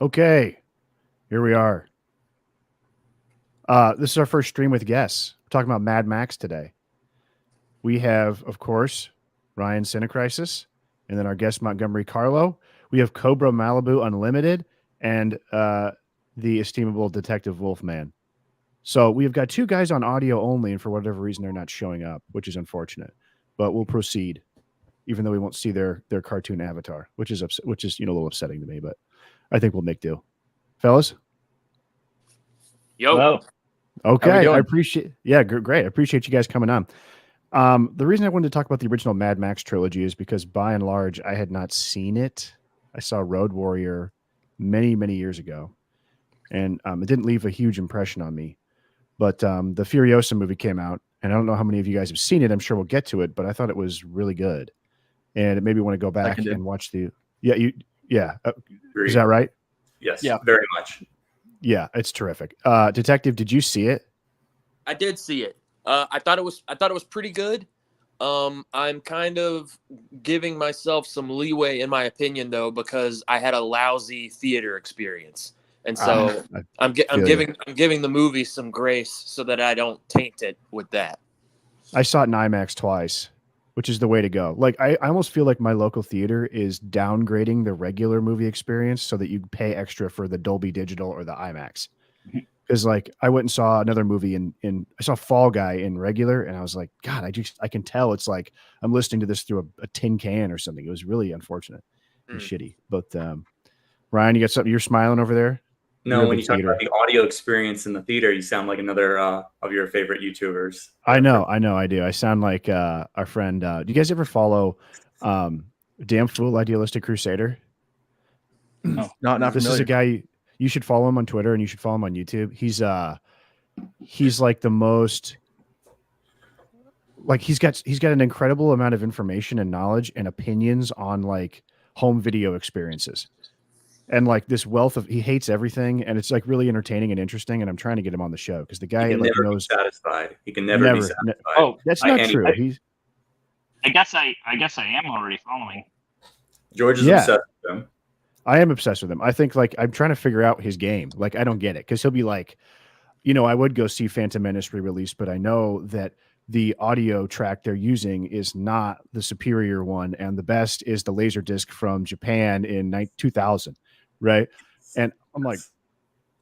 Okay, here we are. This is our first stream with guests. We're talking about Mad Max today. We have, of course, Ryan Cinecrisis, and then our guest Montgomery Carlo. We have Cobra Malibu Unlimited and the estimable Detective Wolfman. So we have got two guys on audio only, and for whatever reason, they're not showing up, which is unfortunate. But we'll proceed, even though we won't see their cartoon avatar, which is a little upsetting to me. But I think we'll make do, fellas. Yo. Hello. Okay, I appreciate. Yeah, great. I appreciate you guys coming on. The reason I wanted to talk about the original Mad Max trilogy is because, by and large, I had not seen it. I saw Road Warrior many, many years ago, and it didn't leave a huge impression on me. But the Furiosa movie came out, and I don't know how many of you guys have seen it. I'm sure we'll get to it, but I thought it was really good, and it made me want to go back and watch the. Yeah. Is that right? Yes. Yeah. Very much. Yeah, it's terrific. Detective, did you see it? I did see it. I thought it was pretty good. I'm kind of giving myself some leeway in my opinion though, because I had a lousy theater experience. And so I'm giving the movie some grace so that I don't taint it with that. I saw it in IMAX twice, which is the way to go. Like I almost feel like my local theater is downgrading the regular movie experience so that you pay extra for the Dolby Digital or the IMAX. Because like I went and saw another movie in I saw Fall Guy in regular, and I was like, God, I can tell it's like I'm listening to this through a tin can or something. It was really unfortunate and shitty. But Ryan, you got something? You're smiling over there. No, when you talk about the audio experience in the theater, you sound like another of your favorite YouTubers. I know, I do. I sound like our friend. Do you guys ever follow Damn Fool Idealistic Crusader? No, not This familiar. is a guy you should follow him on Twitter and you should follow him on YouTube. He's like the most like he's got an incredible amount of information and knowledge and opinions on like home video experiences. And like this wealth of, he hates everything, and it's like really entertaining and interesting. And I'm trying to get him on the show because the guy he can like never knows be satisfied. He can never be satisfied. Oh, that's not true. I guess I am already following. George is obsessed with him. I am obsessed with him. I think like I'm trying to figure out his game. Like I don't get it because he'll be like, I would go see Phantom Menace re-release, but I know that the audio track they're using is not the superior one, and the best is the Laserdisc from Japan in 2000, right? And I'm like,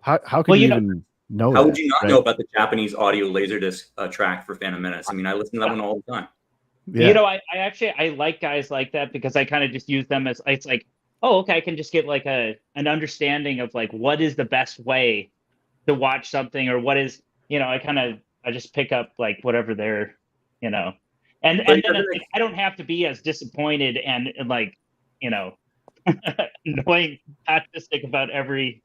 how can you even know? How would you not know about the Japanese audio Laserdisc track for Phantom Menace? I mean, I listen to that one all the time. Yeah. I like guys like that because I kind of just use them as it's like, oh, okay, I can just get like an understanding of like what is the best way to watch something, or what is, I just pick up like whatever they're, and then I don't have to be as disappointed and like, annoying, pessimistic about everything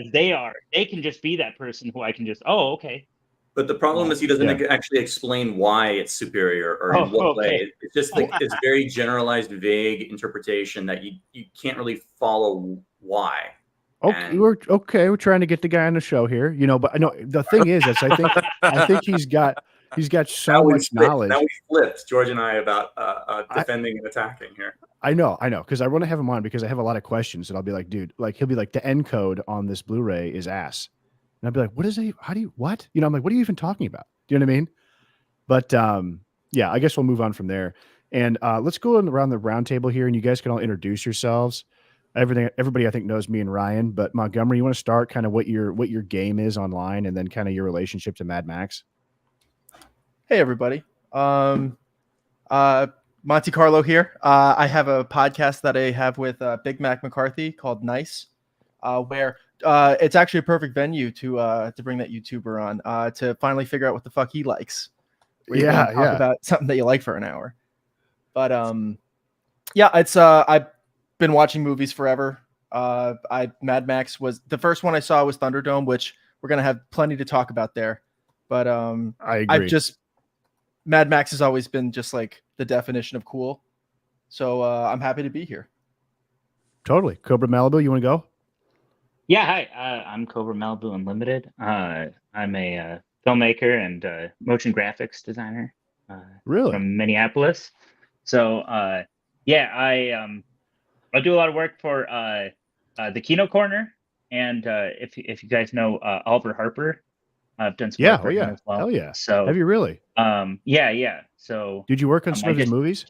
as they are. They can just be that person who I can just, oh, okay. But the problem is he doesn't actually explain why it's superior or in what way. It's just like this very generalized, vague interpretation that you can't really follow why. Okay, we're trying to get the guy on the show here, but I know the thing is, I think he's got so much knowledge. Now we flipped, George and I, about defending and attacking here. I know, because I want to have him on because I have a lot of questions, and I'll be like, dude, like he'll be like, the encode on this Blu-ray is ass. And I'd be like, what is it? How do you, what? I'm like, what are you even talking about? Do you know what I mean? But yeah, I guess we'll move on from there. And let's go around the round table here, and you guys can all introduce yourselves. Everybody I think knows me and Ryan, but Montgomery, you want to start kind of what your game is online, and then kind of your relationship to Mad Max? Hey, everybody. Monte Carlo here. I have a podcast that I have with Big Mac McCarthy called Nice, where it's actually a perfect venue to bring that YouTuber on to finally figure out what the fuck he likes. Talk about something that you like for an hour. But it's I've been watching movies forever. Mad Max was the first one I saw was Thunderdome, which we're gonna have plenty to talk about there. But I agree. Mad Max has always been just like the definition of cool. So I'm happy to be here. Totally. Cobra Malibu, you want to go? Yeah, hi. I'm Cobra Malibu Unlimited. I'm a filmmaker and motion graphics designer. Really? From Minneapolis. So I do a lot of work for the Kino Corner, and if you guys know Oliver Harper, I've done some Yeah, work for him as well. Hell yeah. So have you really? Yeah. So did you work on some of his movies?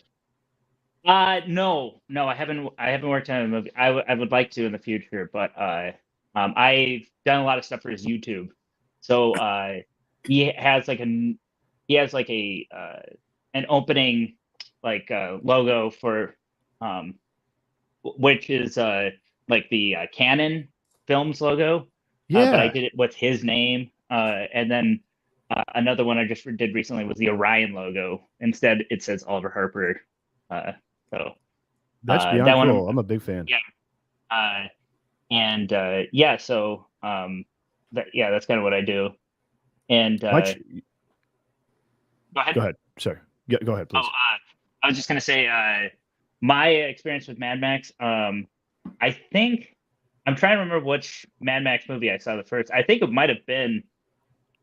No, I haven't worked on a movie. I would like to in the future, but I've done a lot of stuff for his YouTube. So he has like an opening like logo for which is like the Canon Films logo. Yeah. But I did it with his name. And then another one I just did recently was the Orion logo. Instead, it says Oliver Harper. So that's beyond that cool. one, I'm a big fan. Yeah. So that's kind of what I do. And go ahead. Go ahead. Sorry. Go ahead, please. I was just gonna say my experience with Mad Max. I think I'm trying to remember which Mad Max movie I saw the first. I think it might have been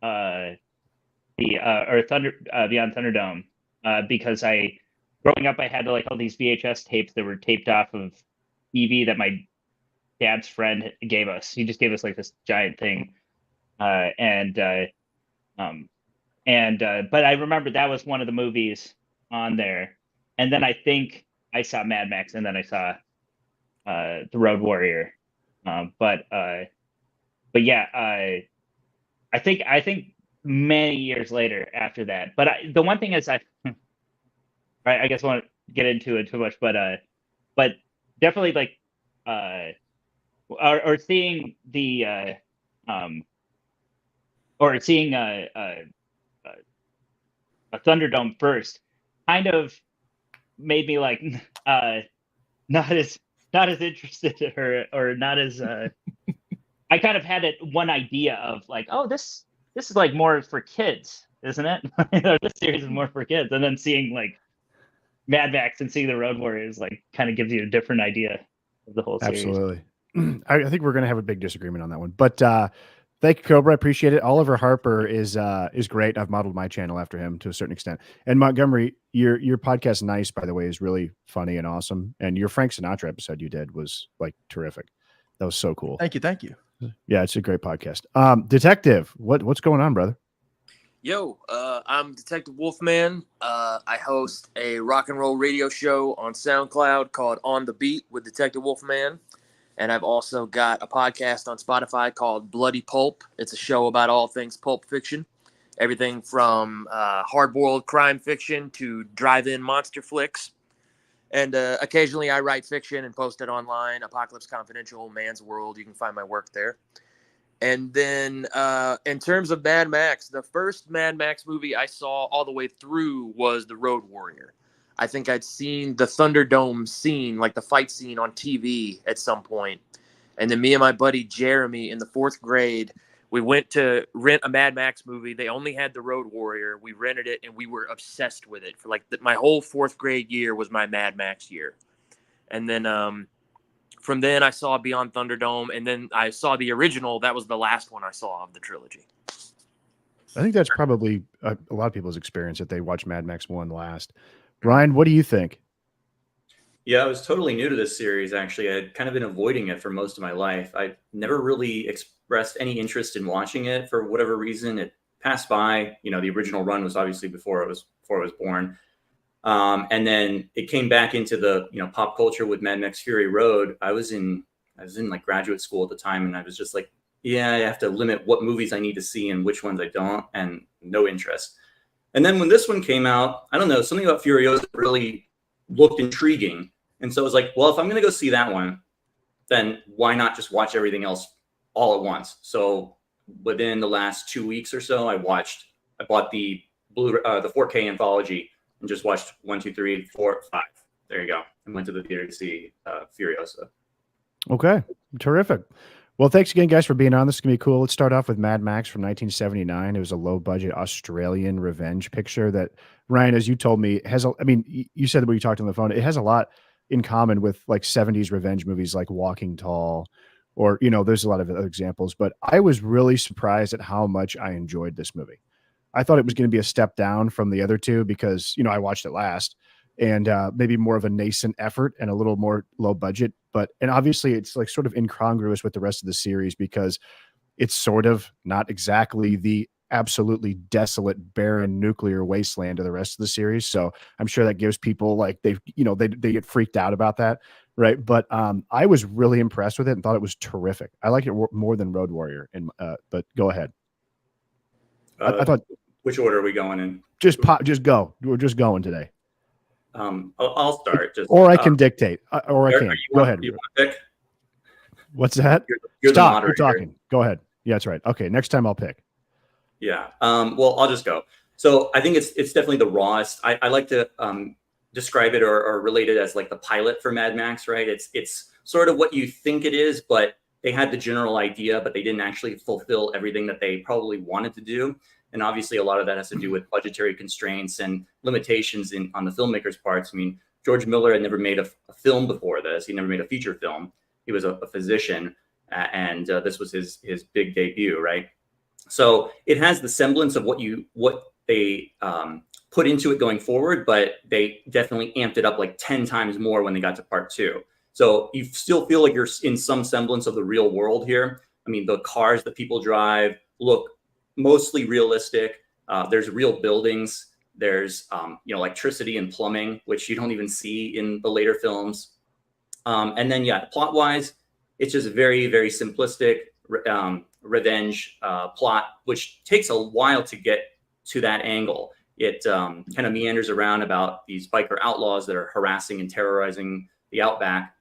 Beyond Thunderdome, because growing up I had like all these VHS tapes that were taped off of TV that my dad's friend gave us. He just gave us like this giant thing, but I remember that was one of the movies on there, and then I think I saw Mad Max, and then I saw The Road Warrior, but yeah, I think many years later after that. But the one thing is I guess I won't get into it too much, but definitely like or seeing the or seeing a Thunderdome first kind of made me like not as interested or not as I kind of had one idea of like, oh, this is like more for kids, isn't it? This series is more for kids, and then seeing like Mad Max and seeing The Road Warriors like kind of gives you a different idea of the whole series. Absolutely. I think we're going to have a big disagreement on that one, but thank you, Cobra. I appreciate it. Oliver Harper is great. I've modeled my channel after him to a certain extent. And Montgomery, your podcast, Nice, by the way, is really funny and awesome. And your Frank Sinatra episode you did was like terrific. That was so cool. Thank you. Yeah, it's a great podcast. Detective, what's going on, brother? Yo, I'm Detective Wolfman. I host a rock and roll radio show on SoundCloud called On the Beat with Detective Wolfman. And I've also got a podcast on Spotify called Bloody Pulp. It's a show about all things pulp fiction. Everything from hard-boiled crime fiction to drive-in monster flicks. And occasionally I write fiction and post it online. Apocalypse Confidential, Man's World. You can find my work there. And then in terms of Mad Max, the first Mad Max movie I saw all the way through was The Road Warrior. I think I'd seen the Thunderdome scene, like the fight scene on TV at some point. And then me and my buddy Jeremy in the 4th grade, we went to rent a Mad Max movie. They only had The Road Warrior. We rented it, and we were obsessed with it. For like my whole 4th grade year was my Mad Max year. And then from then I saw Beyond Thunderdome, and then I saw the original. That was the last one I saw of the trilogy. I think that's probably a lot of people's experience that they watch Mad Max 1 last. Ryan, what do you think? Yeah, I was totally new to this series, actually. I had kind of been avoiding it for most of my life. I never really expressed any interest in watching it for whatever reason. It passed by. You know, the original run was obviously before I was born. And then it came back into the, pop culture with Mad Max Fury Road. I was in like graduate school at the time, and I was just like, yeah, I have to limit what movies I need to see and which ones I don't, and no interest. And then when this one came out, I don't know, something about Furiosa really looked intriguing. And so I was like, well, if I'm going to go see that one, then why not just watch everything else all at once? So within the last 2 weeks or so, I bought the 4K anthology and just watched 1, 2, 3, 4, 5. There you go. And went to the theater to see Furiosa. Okay. Terrific. Well, thanks again, guys, for being on. This is going to be cool. Let's start off with Mad Max from 1979. It was a low-budget Australian revenge picture that, Ryan, as you told me, you said that when you talked on the phone, it has a lot in common with like 70s revenge movies like Walking Tall, or, there's a lot of other examples. But I was really surprised at how much I enjoyed this movie. I thought it was going to be a step down from the other two because, I watched it last. and maybe more of a nascent effort and a little more low budget. And obviously it's like sort of incongruous with the rest of the series because it's sort of not exactly the absolutely desolate, barren nuclear wasteland of the rest of the series. So I'm sure that gives people like they get freaked out about that, right? But I was really impressed with it and thought it was terrific. I like it more than Road Warrior. But go ahead. I thought. Which order are we going in? Just go. We're just going today. I'll start. Or I can dictate. Or I can. Go ahead. You want to pick? What's that? You're the Stop. moderator. You're talking. Go ahead. Yeah, that's right. Okay, next time I'll pick. Yeah. Well, I'll just go. So I think it's definitely the rawest. I like to describe it or relate it as like the pilot for Mad Max, right? It's sort of what you think it is, but they had the general idea, but they didn't actually fulfill everything that they probably wanted to do. And obviously a lot of that has to do with budgetary constraints and limitations on the filmmakers' parts. I mean, George Miller had never made a film before this. He never made a feature film. He was a physician, and this was his big debut, right? So it has the semblance of what they put into it going forward, but they definitely amped it up like 10 times more when they got to part 2. So you still feel like you're in some semblance of the real world here. I mean, the cars that people drive look mostly realistic. There's real buildings. There's electricity and plumbing, which you don't even see in the later films. And then plot wise, it's just very, very simplistic revenge plot, which takes a while to get to that angle. It kind of meanders around about these biker outlaws that are harassing and terrorizing the outback.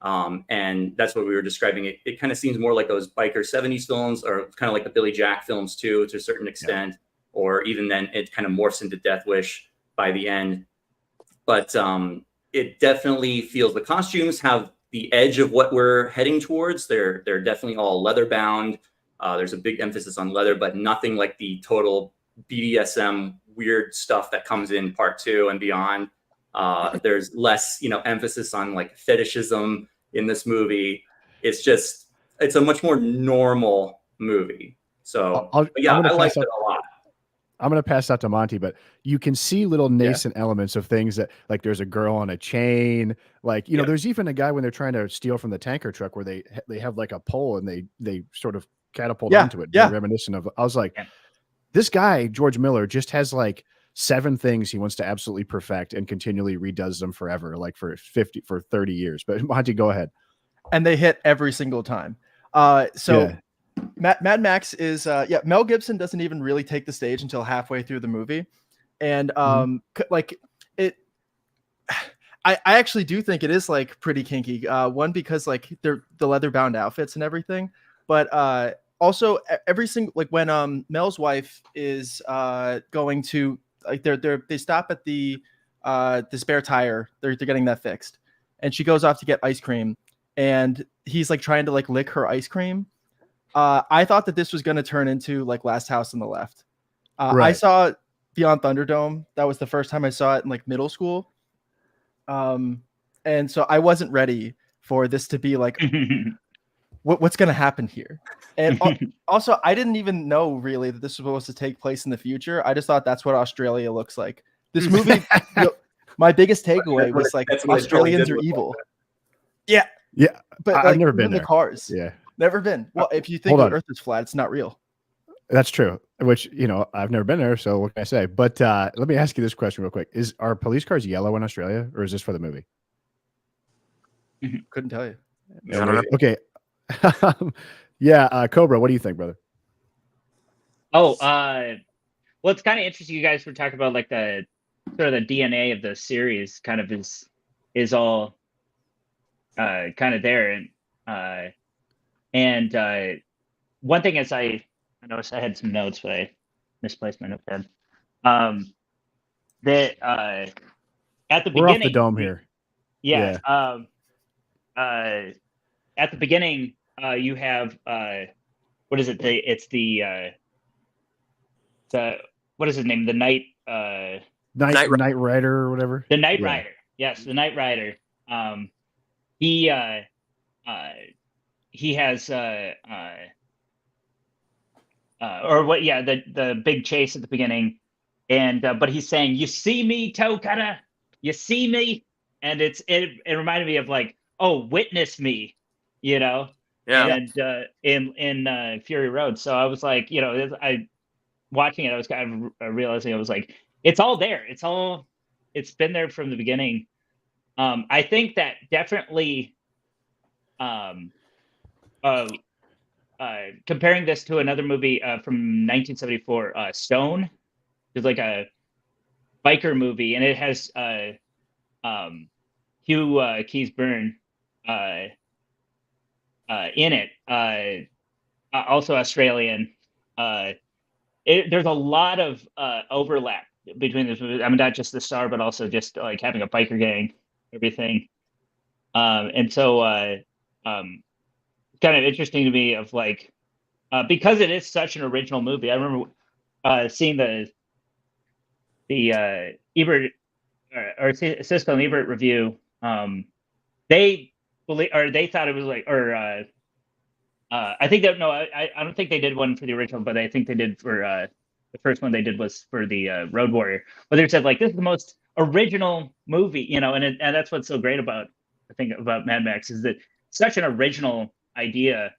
And that's what we were describing. It kind of seems more like those biker 70s films, or kind of like the Billy Jack films too, to a certain extent, or even then it kind of morphs into Death Wish by the end. But it definitely feels the costumes have the edge of what we're heading towards. They're definitely all leather bound. There's a big emphasis on leather, but nothing like the total BDSM weird stuff that comes in part 2 and beyond. There's less, emphasis on like fetishism in this movie. It's a much more normal movie. So I liked it a lot. I'm going to pass that to Monty, but you can see little nascent elements of things that, like, there's a girl on a chain, like, there's even a guy when they're trying to steal from the tanker truck where they have like a pole and they sort of catapult onto it. Yeah. Reminiscent of, I was like, this guy, George Miller, just has like 7 things he wants to absolutely perfect and continually redoes them forever, like for 30 years. But Monty, go ahead. And they hit every single time. Mad Max is Mel Gibson doesn't even really take the stage until halfway through the movie, and like it. I actually do think it is like pretty kinky. One, because like they're the leather bound outfits and everything, but also every single, like when Mel's wife is going to, like they stop at the spare tire. They're getting that fixed, and she goes off to get ice cream, and he's like trying to like lick her ice cream. I thought that this was going to turn into like Last House on the Left. I saw Beyond Thunderdome. That was the first time I saw it in like middle school. And so I wasn't ready for this to be like, what's going to happen here? And also, I didn't even know really that this was supposed to take place in the future. I just thought that's what Australia looks like. This movie, my biggest takeaway was like Australians are evil. Yeah. Yeah. But I've like, never been the there. Cars. Yeah. Never been. Well, if you think the Earth is flat, it's not real. That's true. Which, I've never been there, so what can I say? But let me ask you this question real quick: are police cars yellow in Australia, or is this for the movie? Couldn't tell you. Okay. Cobra, what do you think, brother? Well, it's kind of interesting. You guys were talking about like the sort of the DNA of the series, kind of is all kind of there, and one thing is I noticed I had some notes, but I misplaced my notepad. That at the beginning, we're off the dome here. Yeah. At the beginning, you have what is it? It's the what is his name? The Night Rider or whatever. The Night Rider. Yes, the Night Rider. He has the big chase at the beginning, and but he's saying, "You see me, toe cutter, you see me, and it reminded me of like, oh, witness me, you know, Yeah. and in Fury Road. So I was like, I watching it, I was kind of realizing I was like, it's all there. It's been there from the beginning. I think that definitely, um, uh, comparing this to another movie from 1974, Stone, is like a biker movie, and it has Hugh Keys-Byrne uh, in it, also Australian. Uh, there's a lot of overlap between this movie. I mean, not just the star, but also just like having a biker gang, everything. And so, kind of interesting to me of like, because it is such an original movie. I remember seeing the Ebert or Siskel and Ebert review. They they thought it was like, or I think that no, I don't think they did one for the original, but I think they did for the first one they did was for the Road Warrior. But they said like this is the most original movie, and that's what's so great about I think about Mad Max is that such an original idea,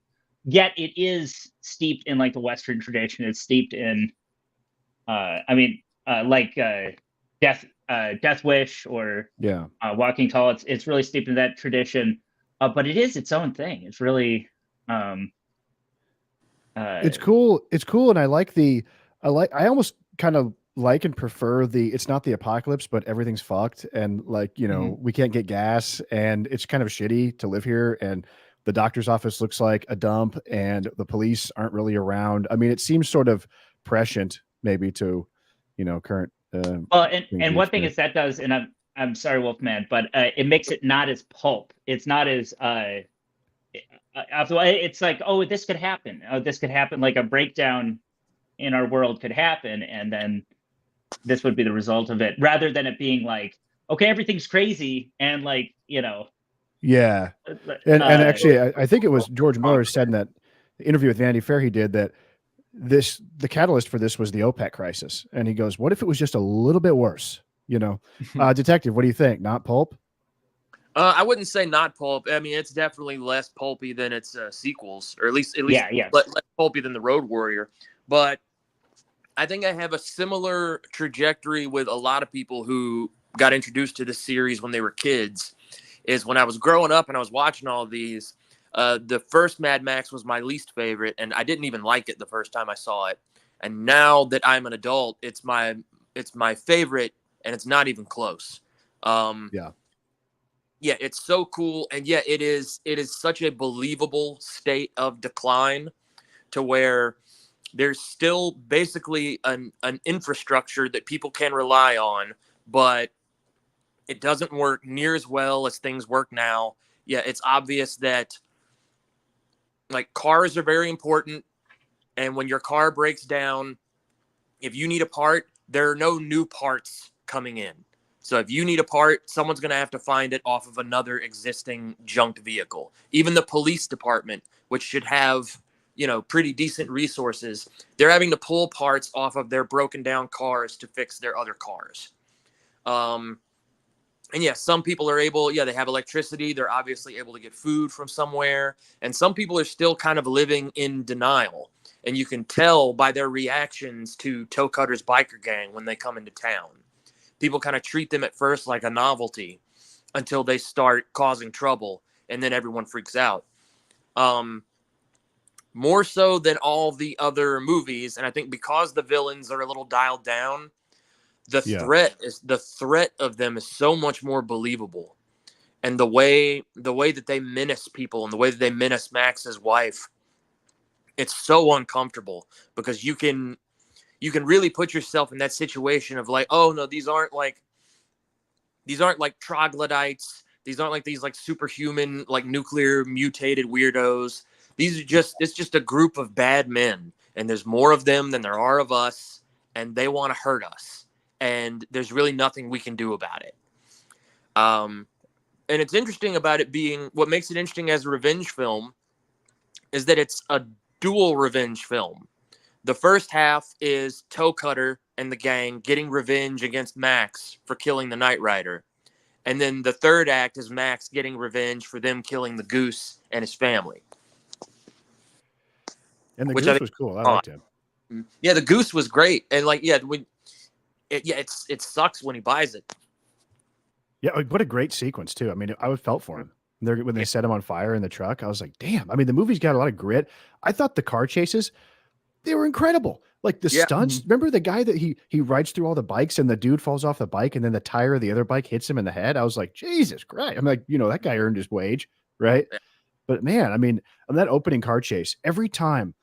yet it is steeped in like the Western tradition. It's steeped in, I mean, like Death Wish or Yeah. Walking Tall. It's really steeped in that tradition, but it is its own thing. It's really It's cool. It's cool, and I almost kind of like and prefer it's not the apocalypse, but everything's fucked, and like we can't get gas, and it's kind of shitty to live here, and the doctor's office looks like a dump, and the police aren't really around. I mean, it seems sort of prescient, maybe to current. Well, and one thing experience. is that does, and I'm sorry, Wolfman, but it makes it not as pulp. It's not as it's like, oh, this could happen. Oh, this could happen. Like a breakdown in our world could happen, and then this would be the result of it, rather than it being like, okay, everyth's crazy, and like Yeah, and actually, I think it was George Miller said in that interview with Vanity Fair he did that the catalyst for this was the OPEC crisis, and he goes, "What if it was just a little bit worse?" Detective, what do you think? Not pulp? I wouldn't say not pulp. I mean, it's definitely less pulpy than its sequels, or at least yeah. less pulpy than the Road Warrior. But I think I have a similar trajectory with a lot of people who got introduced to this series when they were kids. Is when I was growing up and I was watching all of these. The first Mad Max was my least favorite, and I didn't even like it the first time I saw it. And now that I'm an adult, it's my favorite, and it's not even close. Yeah, it's so cool, and yeah, it is such a believable state of decline to where there's still basically an infrastructure that people can rely on, but it doesn't work near as well as things work now. Yeah, it's obvious that like cars are very important, and when your car breaks down, if you need a part, there are no new parts coming in. So if you need a part, someone's going to have to find it off of another existing junked vehicle. Even the police department, which should have, pretty decent resources, they're having to pull parts off of their broken down cars to fix their other cars. And yeah, some people are able, they have electricity. They're obviously able to get food from somewhere. And some people are still kind of living in denial. And you can tell by their reactions to Toe Cutter's biker gang when they come into town. People kind of treat them at first like a novelty until they start causing trouble, and then everyone freaks out. More so than all the other movies, and I think because the villains are a little dialed down, the threat of them is so much more believable. And the way that they menace people and the way that they menace Max's wife, it's so uncomfortable because you can really put yourself in that situation of like, oh no, these aren't like troglodytes. These aren't like these like superhuman, like nuclear mutated weirdos. It's just a group of bad men, and there's more of them than there are of us, and they want to hurt us. And there's really nothing we can do about it. And it's interesting about it being, what makes it interesting as a revenge film is that it's a dual revenge film. The first half is Toe Cutter and the gang getting revenge against Max for killing the Knight Rider. And then the third act is Max getting revenge for them killing the goose and his family. And the Which I goose think was cool. I fun. liked him. Yeah, the goose was great. And like, yeah, it sucks when he buys it. Yeah, like, what a great sequence too. I mean, I felt for him. When they set him on fire in the truck, I was like, damn. I mean, the movie's got a lot of grit. I thought the car chases, they were incredible. Like the stunts. Remember the guy that he rides through all the bikes and the dude falls off the bike and then the tire of the other bike hits him in the head? I was like, Jesus Christ. I'm like, that guy earned his wage, right? Yeah. But man, I mean, on that opening car chase, every time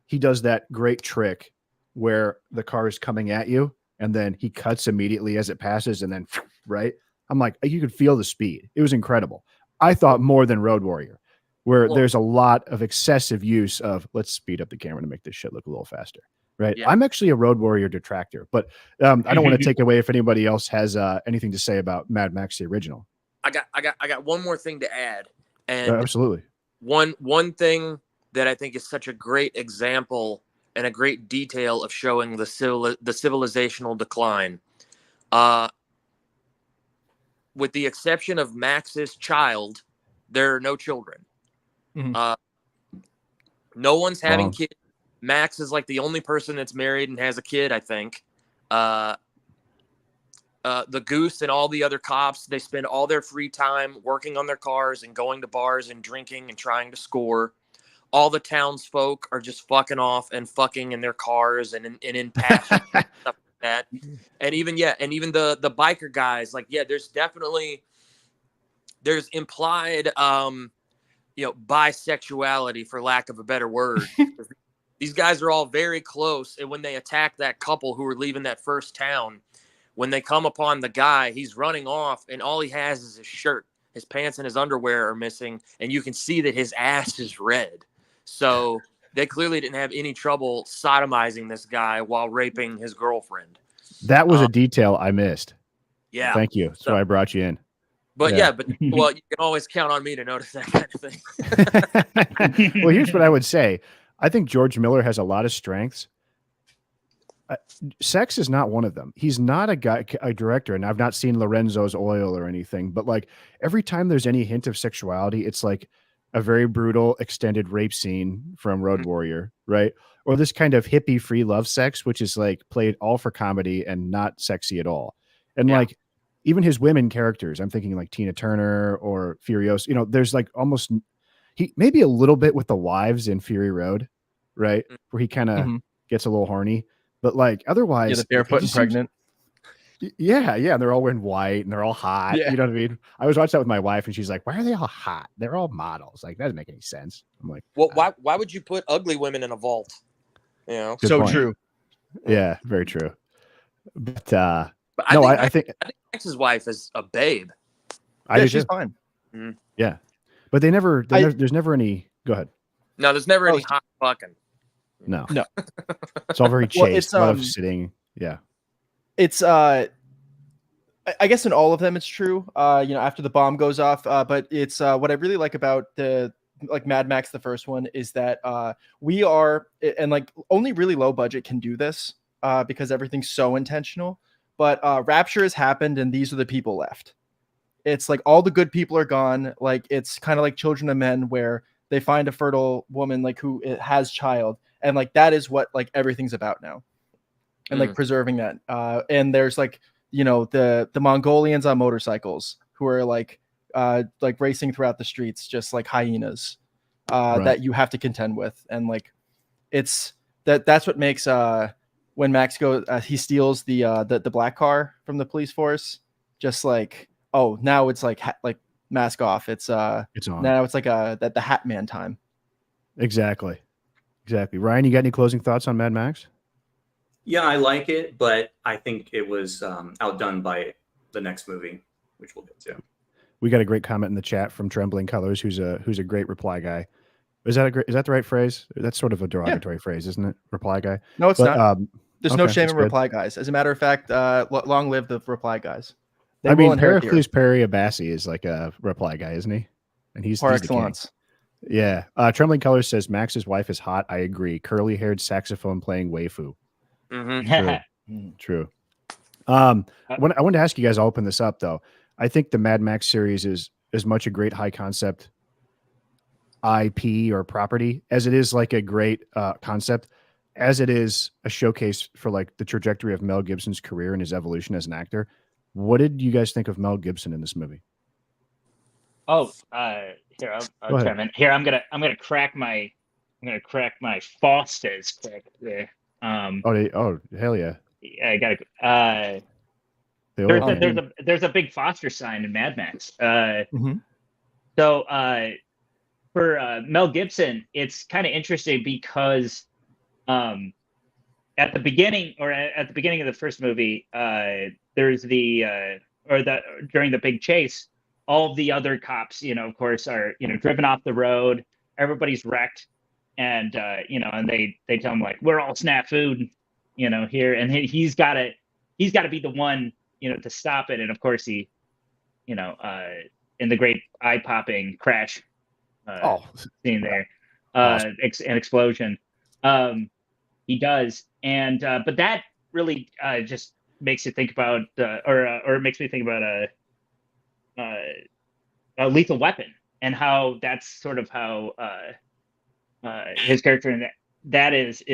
he does that great trick where the car is coming at you and then he cuts immediately as it passes and then right. I'm like, you could feel the speed. It was incredible. I thought more than Road Warrior, where there's a lot of excessive use of let's speed up the camera to make this shit look a little faster. Right. Yeah. I'm actually a Road Warrior detractor, but I don't want to take away if anybody else has anything to say about Mad Max, the original. I got one more thing to add. And absolutely. One thing that I think is such a great example and a great detail of showing the civilizational decline. With the exception of Max's child, there are no children. Mm-hmm. No one's having kids. Max is like the only person that's married and has a kid, I think. The Goose and all the other cops, they spend all their free time working on their cars and going to bars and drinking and trying to score. All the townsfolk are just fucking off and fucking in their cars and in passion and stuff like that. And even the biker guys, like, yeah, there's implied bisexuality, for lack of a better word. These guys are all very close, and when they attack that couple who are leaving that first town, when they come upon the guy, he's running off, and all he has is his shirt. His pants and his underwear are missing, and you can see that his ass is red. So they clearly didn't have any trouble sodomizing this guy while raping his girlfriend. That was a detail I missed. Yeah. Thank you. So I brought you in. But you can always count on me to notice that kind of thing. Well, here's what I would say. I think George Miller has a lot of strengths. Sex is not one of them. He's not a director, and I've not seen Lorenzo's Oil or anything, but like every time there's any hint of sexuality, it's like a very brutal extended rape scene from Road Warrior, right? Or this kind of hippie free love sex, which is like played all for comedy and not sexy at all. And like even his women characters, I'm thinking like Tina Turner or Furiosa, there's like almost he maybe a little bit with the wives in Fury Road, right? Where he kind of gets a little horny, but like otherwise, the barefoot and pregnant. Yeah. They're all wearing white and they're all hot. Yeah. You know what I mean? I was watching that with my wife and she's like, why are they all hot? They're all models. Like, that doesn't make any sense. I'm like, well, why would you put ugly women in a vault? So point. True. Yeah, very true. But I think Max's wife is a babe. She's fine. Mm-hmm. Yeah. But there's never any, go ahead. No, there's never any hot fucking. No. It's all very chaste. A lot of sitting. Yeah. It's I guess in all of them it's true. After the bomb goes off, but it's what I really like about the Mad Max, the first one, is that we are, and like only really low budget can do this because everything's so intentional. But Rapture has happened, and these are the people left. It's like all the good people are gone. Like it's kind of like Children of Men, where they find a fertile woman like who has child, and like that is what like everything's about now. And like preserving that. And there's like, the Mongolians on motorcycles who are like racing throughout the streets, just like hyenas that you have to contend with. And like, it's that's what makes when Max goes, he steals the black car from the police force. Just like, oh, now it's like mask off. It's on. Now it's like the Hat Man time. Exactly. Ryan, you got any closing thoughts on Mad Max? Yeah, I like it, but I think it was outdone by the next movie, which we'll get to. We got a great comment in the chat from Trembling Colors, who's a great reply guy. Is that the right phrase? That's sort of a derogatory phrase, isn't it? Reply guy. No, it's not. There's no shame in reply guys. As a matter of fact, long live the reply guys. Pericles Perry Abassi is like a reply guy, isn't he? And he's par excellence. Yeah. Trembling Colors says Max's wife is hot. I agree. Curly-haired saxophone playing waifu. Mm-hmm. True. I wanted to ask you guys. I'll open this up though. I think the Mad Max series is as much a great high concept IP or property as it is like a great concept, as it is a showcase for like the trajectory of Mel Gibson's career and his evolution as an actor. What did you guys think of Mel Gibson in this movie? Oh, here Go I'll ahead. chime in. Here I'm gonna crack my Foster's quick there. Oh, hell yeah. I gotta. The old There's a big Foster sign in Mad Max. Mhm. So for Mel Gibson, it's kind of interesting because at the beginning of the first movie, there's during the big chase, all of the other cops, of course, are driven off the road. Everybody's wrecked, and and they tell him like we're all snafu'd, here, and he's got to be the one, to stop it. And of course he, in the great eye popping crash scene there, awesome. an explosion. He does, and but that really just makes you think about, or it makes me think about a Lethal Weapon, and how that's sort of how his character in that is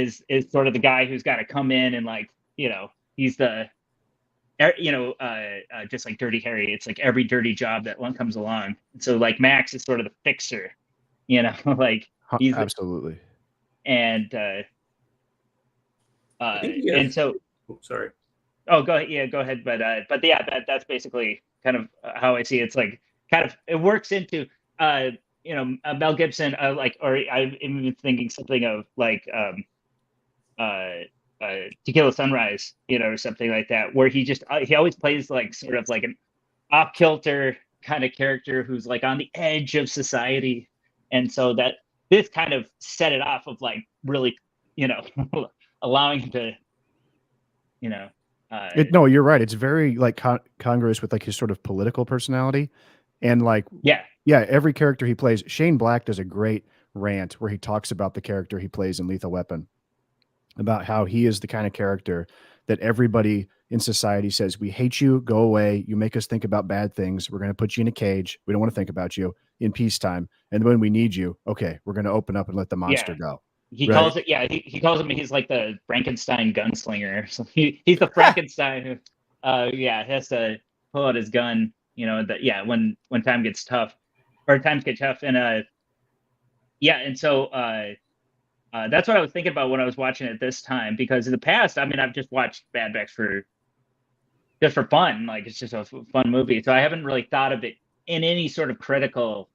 sort of the guy who's got to come in and like he's the just like Dirty Harry. It's like every dirty job that one comes along. So like Max is sort of the fixer, like he's absolutely. And and so sorry. Oh, go ahead. Yeah, go ahead. But yeah, that's basically kind of how I see it. It's like kind of it works into Mel Gibson, like, or I'm even thinking something of like Tequila Sunrise, or something like that, where he always plays like sort of like an off kilter kind of character who's like on the edge of society, and so that this kind of set it off of like really allowing him to no, you're right. It's very like congruous with like his sort of political personality, and like yeah, every character he plays. Shane Black does a great rant where he talks about the character he plays in Lethal Weapon, about how he is the kind of character that everybody in society says, we hate you, go away, you make us think about bad things, we're going to put you in a cage, we don't want to think about you in peacetime, and when we need you, okay, we're going to open up and let the monster go. He calls it, he calls him, he's like the Frankenstein gunslinger. So he's the Frankenstein who, has to pull out his gun, when time gets tough, or times get tough. And, and so that's what I was thinking about when I was watching it this time, because in the past, I mean, I've just watched Mad Max just for fun. Like, it's just a fun movie. So I haven't really thought of it in any sort of critical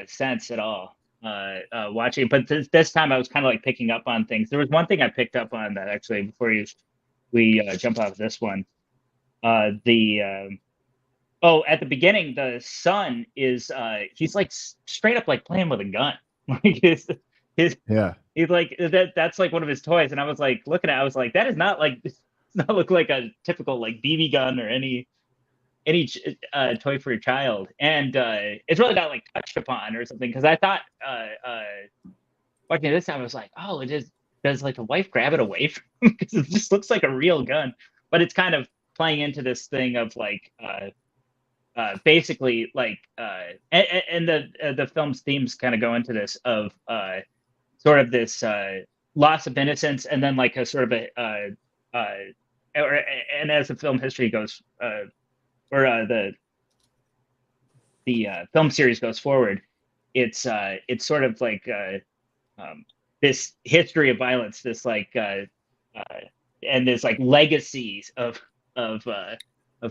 sense at all. Watching, but this time I was kind of like picking up on things. There was one thing I picked up on that actually before we jump off this one. At the beginning, the son is he's like straight up like playing with a gun. Like he's like that's like one of his toys, and I was like looking at it, I was like, that is not like, does not look like a typical like BB gun or any toy for a child, and it's really not like touched upon or something, because I thought watching this time I was like, oh, does like the wife grab it away from him, because it just looks like a real gun, but it's kind of playing into this thing of like basically like and the film's themes kind of go into this of sort of this loss of innocence, and then like a sort of and as the film history goes or the film series goes forward, it's sort of like this history of violence, this like and there's like legacies of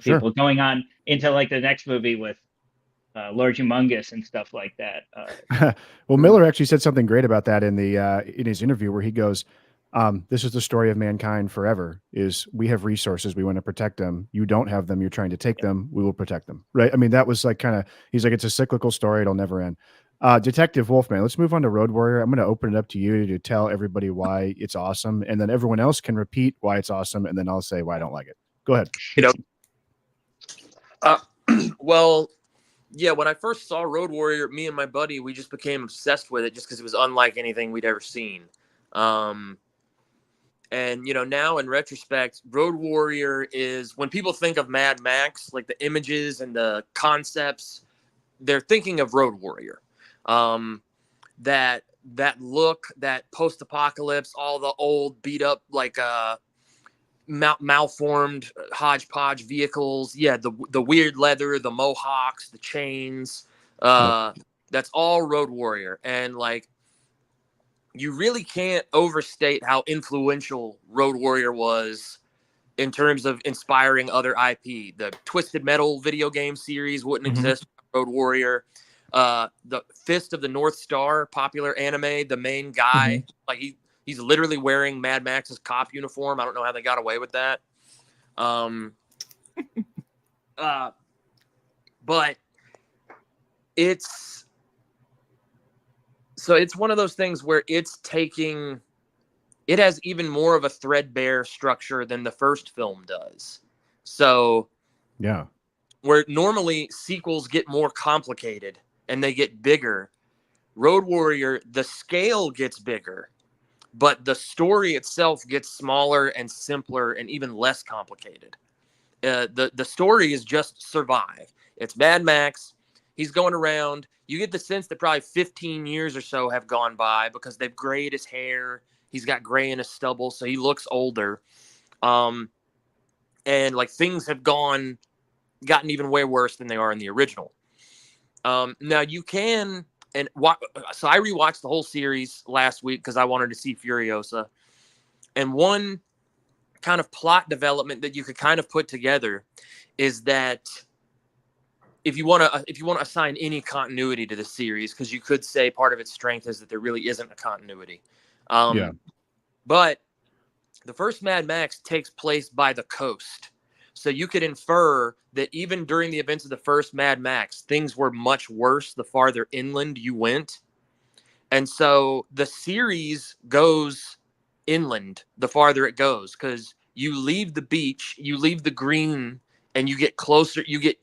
people going on into like the next movie with Lord Humongous and stuff like that. Well, Miller actually said something great about that in his interview, where he goes, this is the story of mankind forever, is we have resources, we want to protect them, you don't have them, you're trying to take them, we will protect them, right? I mean, that was like kind of, he's like, it's a cyclical story, it'll never end. Detective Wolfman, let's move on to Road Warrior. I'm going to open it up to you to tell everybody why it's awesome, and then everyone else can repeat why it's awesome, and then I'll say why I don't like it. Go ahead. Well, yeah, when I first saw Road Warrior, me and my buddy, we just became obsessed with it just because it was unlike anything we'd ever seen. And And, now in retrospect, Road Warrior is, when people think of Mad Max, like the images and the concepts, they're thinking of Road Warrior. That look, that post-apocalypse, all the old beat up, like malformed hodgepodge vehicles. Yeah, the weird leather, the mohawks, the chains. That's all Road Warrior. And like, you really can't overstate how influential Road Warrior was in terms of inspiring other IP. The Twisted Metal video game series wouldn't exist without Road Warrior. The Fist of the North Star, popular anime, the main guy, like he's literally wearing Mad Max's cop uniform. I don't know how they got away with that. But it's one of those things where it has even more of a threadbare structure than the first film does. So yeah, where normally sequels get more complicated and they get bigger, Road Warrior, the scale gets bigger, but the story itself gets smaller and simpler and even less complicated. The story is just survive. It's Mad Max. He's going around. You get the sense that probably 15 years or so have gone by because they've grayed his hair. He's got gray in his stubble, so he looks older. And like things have gotten even way worse than they are in the original. Now you can, so I rewatched the whole series last week because I wanted to see Furiosa. And one kind of plot development that you could kind of put together is that if you want to assign any continuity to the series, because you could say part of its strength is that there really isn't a continuity. But the first Mad Max takes place by the coast. So you could infer that even during the events of the first Mad Max, things were much worse the farther inland you went. And so the series goes inland the farther it goes, because you leave the beach, you leave the green, and you get closer, you get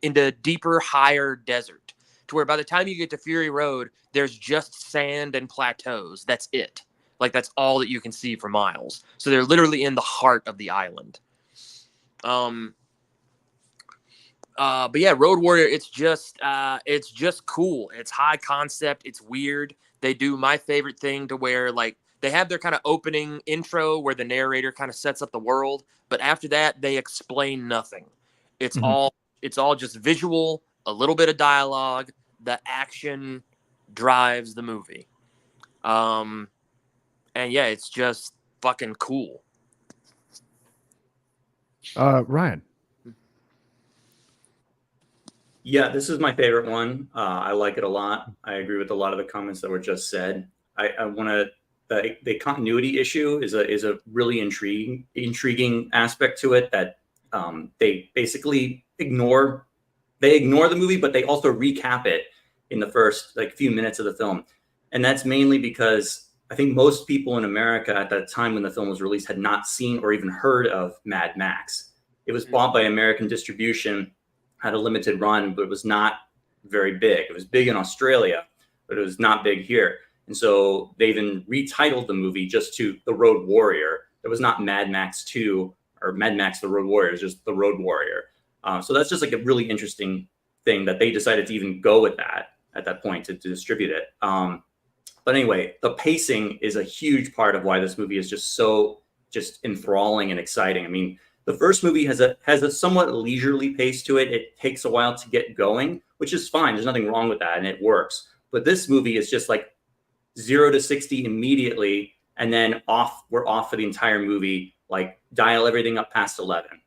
into deeper, higher desert, to where by the time you get to Fury Road, there's just sand and plateaus. That's it. Like, that's all that you can see for miles. So they're literally in the heart of the island. But yeah, Road Warrior, it's just cool. It's high concept. It's weird. They do my favorite thing to where, like, they have their kind of opening intro where the narrator kind of sets up the world, but after that they explain nothing. It's all just visual, a little bit of dialogue. The action drives the movie. And yeah, it's just fucking cool. Ryan. Yeah, this is my favorite one. I like it a lot. I agree with a lot of the comments that were just said. I want to. The continuity issue is a really intriguing aspect to it, that they basically ignore the movie, but they also recap it in the first few minutes of the film, and that's mainly because I think most people in America at that time when the film was released had not seen or even heard of Mad Max. It was bought by American distribution, had a limited run, but it was not very big. It was big in Australia, but it was not big here. And so they even retitled the movie just to The Road Warrior. There was not Mad Max 2 or Mad Max The Road Warrior. It was just The Road Warrior. So that's just like a really interesting thing that they decided to even go with that at that point to distribute it. But anyway, the pacing is a huge part of why this movie is just so enthralling and exciting. I mean, the first movie has a somewhat leisurely pace to it. It takes a while to get going, which is fine. There's nothing wrong with that, and it works. But this movie is just like 0 to 60 immediately, and then we're off for the entire movie, like dial everything up past 11.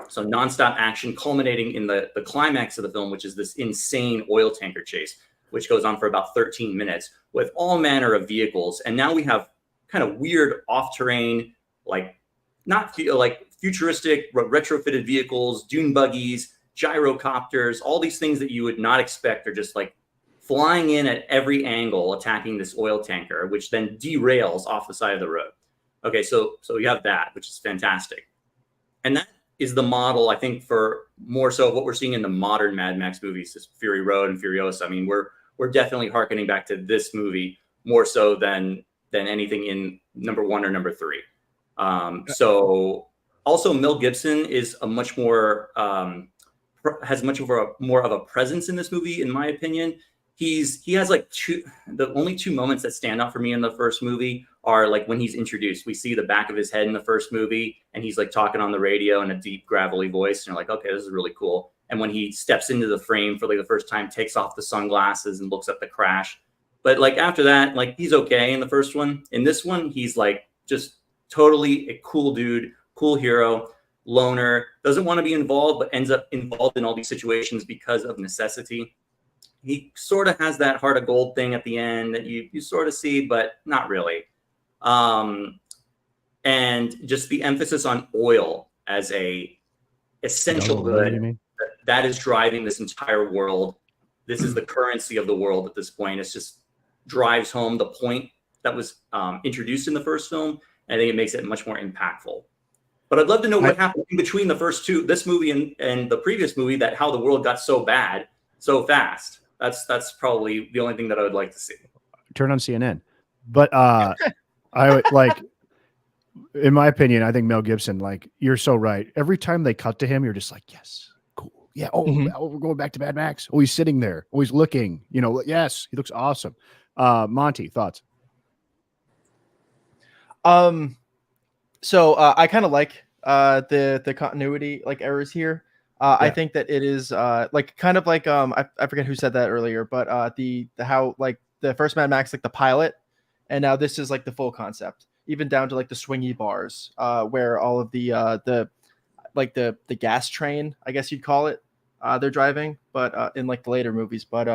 So nonstop action culminating in the climax of the film, which is this insane oil tanker chase, which goes on for about 13 minutes with all manner of vehicles. And now we have kind of weird off-terrain, not futuristic retrofitted vehicles, dune buggies, gyrocopters, all these things that you would not expect are just like flying in at every angle, attacking this oil tanker, which then derails off the side of the road. Okay, so you have that, which is fantastic. And that is the model, I think, for more so what we're seeing in the modern Mad Max movies, this Fury Road and Furiosa. I mean, we're definitely hearkening back to this movie more so than anything in number 1 or number 3. So also Mel Gibson is a much more has much of a more of a presence in this movie, in my opinion. He has like the only two moments that stand out for me in the first movie are like when he's introduced. We see the back of his head in the first movie, and he's like talking on the radio in a deep, gravelly voice, and you're like, okay, this is really cool. And when he steps into the frame for like the first time, takes off the sunglasses and looks at the crash. But like after that, like he's okay in the first one. In this one, he's like just totally a cool dude, cool hero, loner, doesn't want to be involved, but ends up involved in all these situations because of necessity. He sort of has that heart of gold thing at the end that you sort of see, but not really. And just the emphasis on oil as a essential good that is driving this entire world. This is the currency of the world at this point. It's just drives home the point that was introduced in the first film. And I think it makes it much more impactful. But I'd love to know what happened in between the first two, this movie and the previous movie, that how the world got so bad so fast. That's probably the only thing that I would like to see. Turn on CNN. But I would like, in my opinion, I think Mel Gibson, like, you're so right. Every time they cut to him, you're just like, yes, cool. Yeah. Oh, we're going back to Mad Max. Oh, he's sitting there. Oh, he's looking, you know, yes, he looks awesome. Monty, thoughts? So I kind of like the continuity like errors here. I think that it is like kind of like I forget who said that earlier, but the how like the first Mad Max, like the pilot, and now this is like the full concept, even down to like the swingy bars, where all of the like the gas train, I guess you'd call it, they're driving, but in like the later movies. But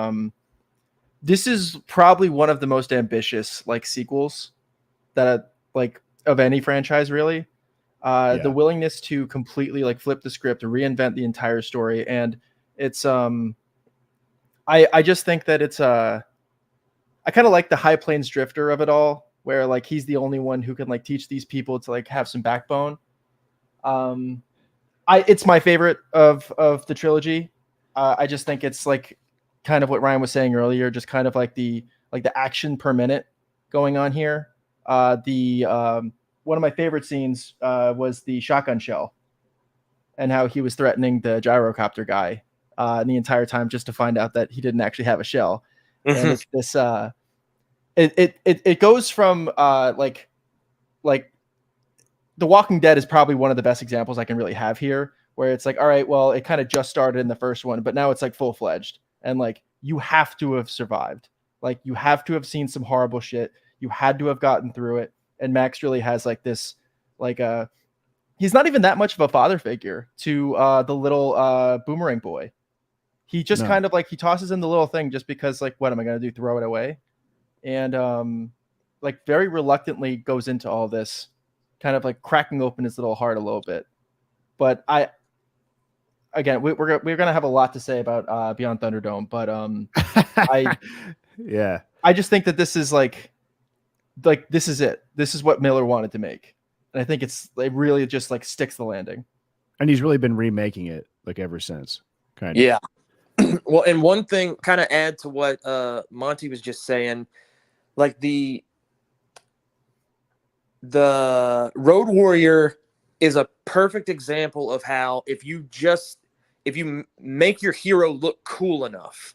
this is probably one of the most ambitious like sequels that like of any franchise, really. The willingness to completely like flip the script, reinvent the entire story, and it's I just think that it's I kind of like the High Plains Drifter of it all, where like he's the only one who can like teach these people to like have some backbone. It's my favorite of the trilogy. I just think it's like kind of what Ryan was saying earlier, just kind of like the action per minute going on here. One of my favorite scenes was the shotgun shell and how he was threatening the gyrocopter guy the entire time just to find out that he didn't actually have a shell. And it's this it goes from like The Walking Dead is probably one of the best examples I can really have here, where it's like, all right, well, it kind of just started in the first one, but now it's like full-fledged, and like you have to have survived. Like you have to have seen some horrible shit. You had to have gotten through it. And Max really has like this, like he's not even that much of a father figure to the little boomerang boy. He just kind of like, he tosses in the little thing just because like, what am I going to do? Throw it away? And like very reluctantly goes into all this, kind of like cracking open his little heart a little bit. But again, we're going to have a lot to say about Beyond Thunderdome, but I just think that this is like this is it. This is what Miller wanted to make, and I think it really just like sticks the landing. And he's really been remaking it like ever since, kind of. Yeah. Well, and one thing, kind of add to what Monty was just saying, like the Road Warrior is a perfect example of how if you make your hero look cool enough,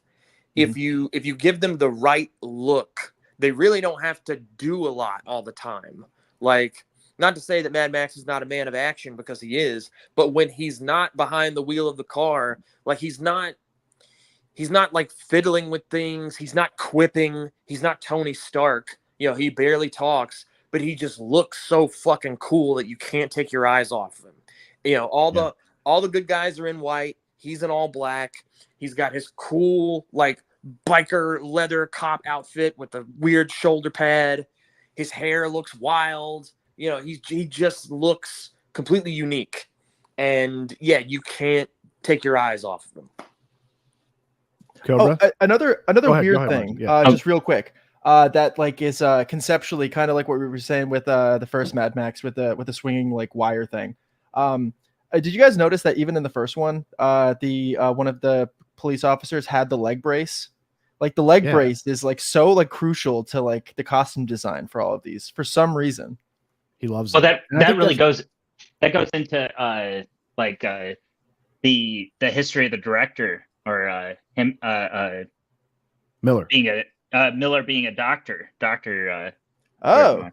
if you give them the right look, they really don't have to do a lot all the time. Like, not to say that Mad Max is not a man of action, because he is, but when he's not behind the wheel of the car, like he's not like fiddling with things. He's not quipping. He's not Tony Stark. You know, he barely talks, but he just looks so fucking cool that you can't take your eyes off of him. You know, all the good guys are in white. He's in all black. He's got his cool, like, biker leather cop outfit with the weird shoulder pad. His hair looks wild. You know, he just looks completely unique. And yeah, you can't take your eyes off of him. Cobra? Another weird thing, just real quick, that like is conceptually kind of like what we were saying with the first Mad Max with the swinging like wire thing. Did you guys notice that even in the first one, the one of the police officers had the leg brace? Like the leg brace is like so like crucial to like the costume design for all of these for some reason. He loves Well, it. that And I that think really that's- goes into like the history of the director, or him Miller. being Miller being a doctor. Oh,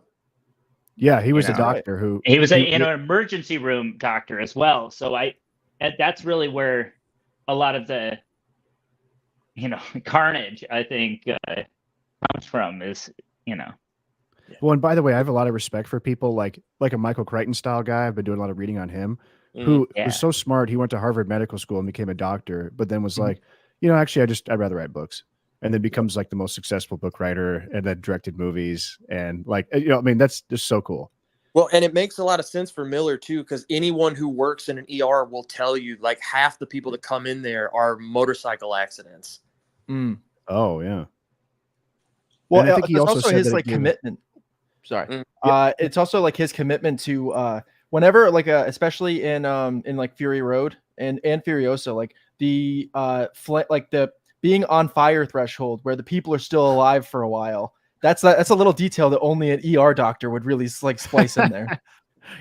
Yeah, he was You a know, doctor who he was he- an emergency room doctor as well. So that's really where a lot of the carnage, I think, comes from. Is Well, and by the way, I have a lot of respect for people like a Michael Crichton style guy. I've been doing a lot of reading on him, who Yeah. was so smart. He went to Harvard Medical School and became a doctor, but then was Mhm. like, actually, I'd rather write books, and then becomes like the most successful book writer, and then directed movies, and like, I mean, that's just so cool. Well, and it makes a lot of sense for Miller too, because anyone who works in an ER will tell you like half the people that come in there are motorcycle accidents. Mm. Oh yeah. Well, And I think he there's also also said his that it like gave- commitment. Sorry. Mm. It's also like his commitment to whenever like especially in like Fury Road and Furiosa, like the like the being on fire threshold where the people are still alive for a while. That's a little detail that only an ER doctor would really like splice in there.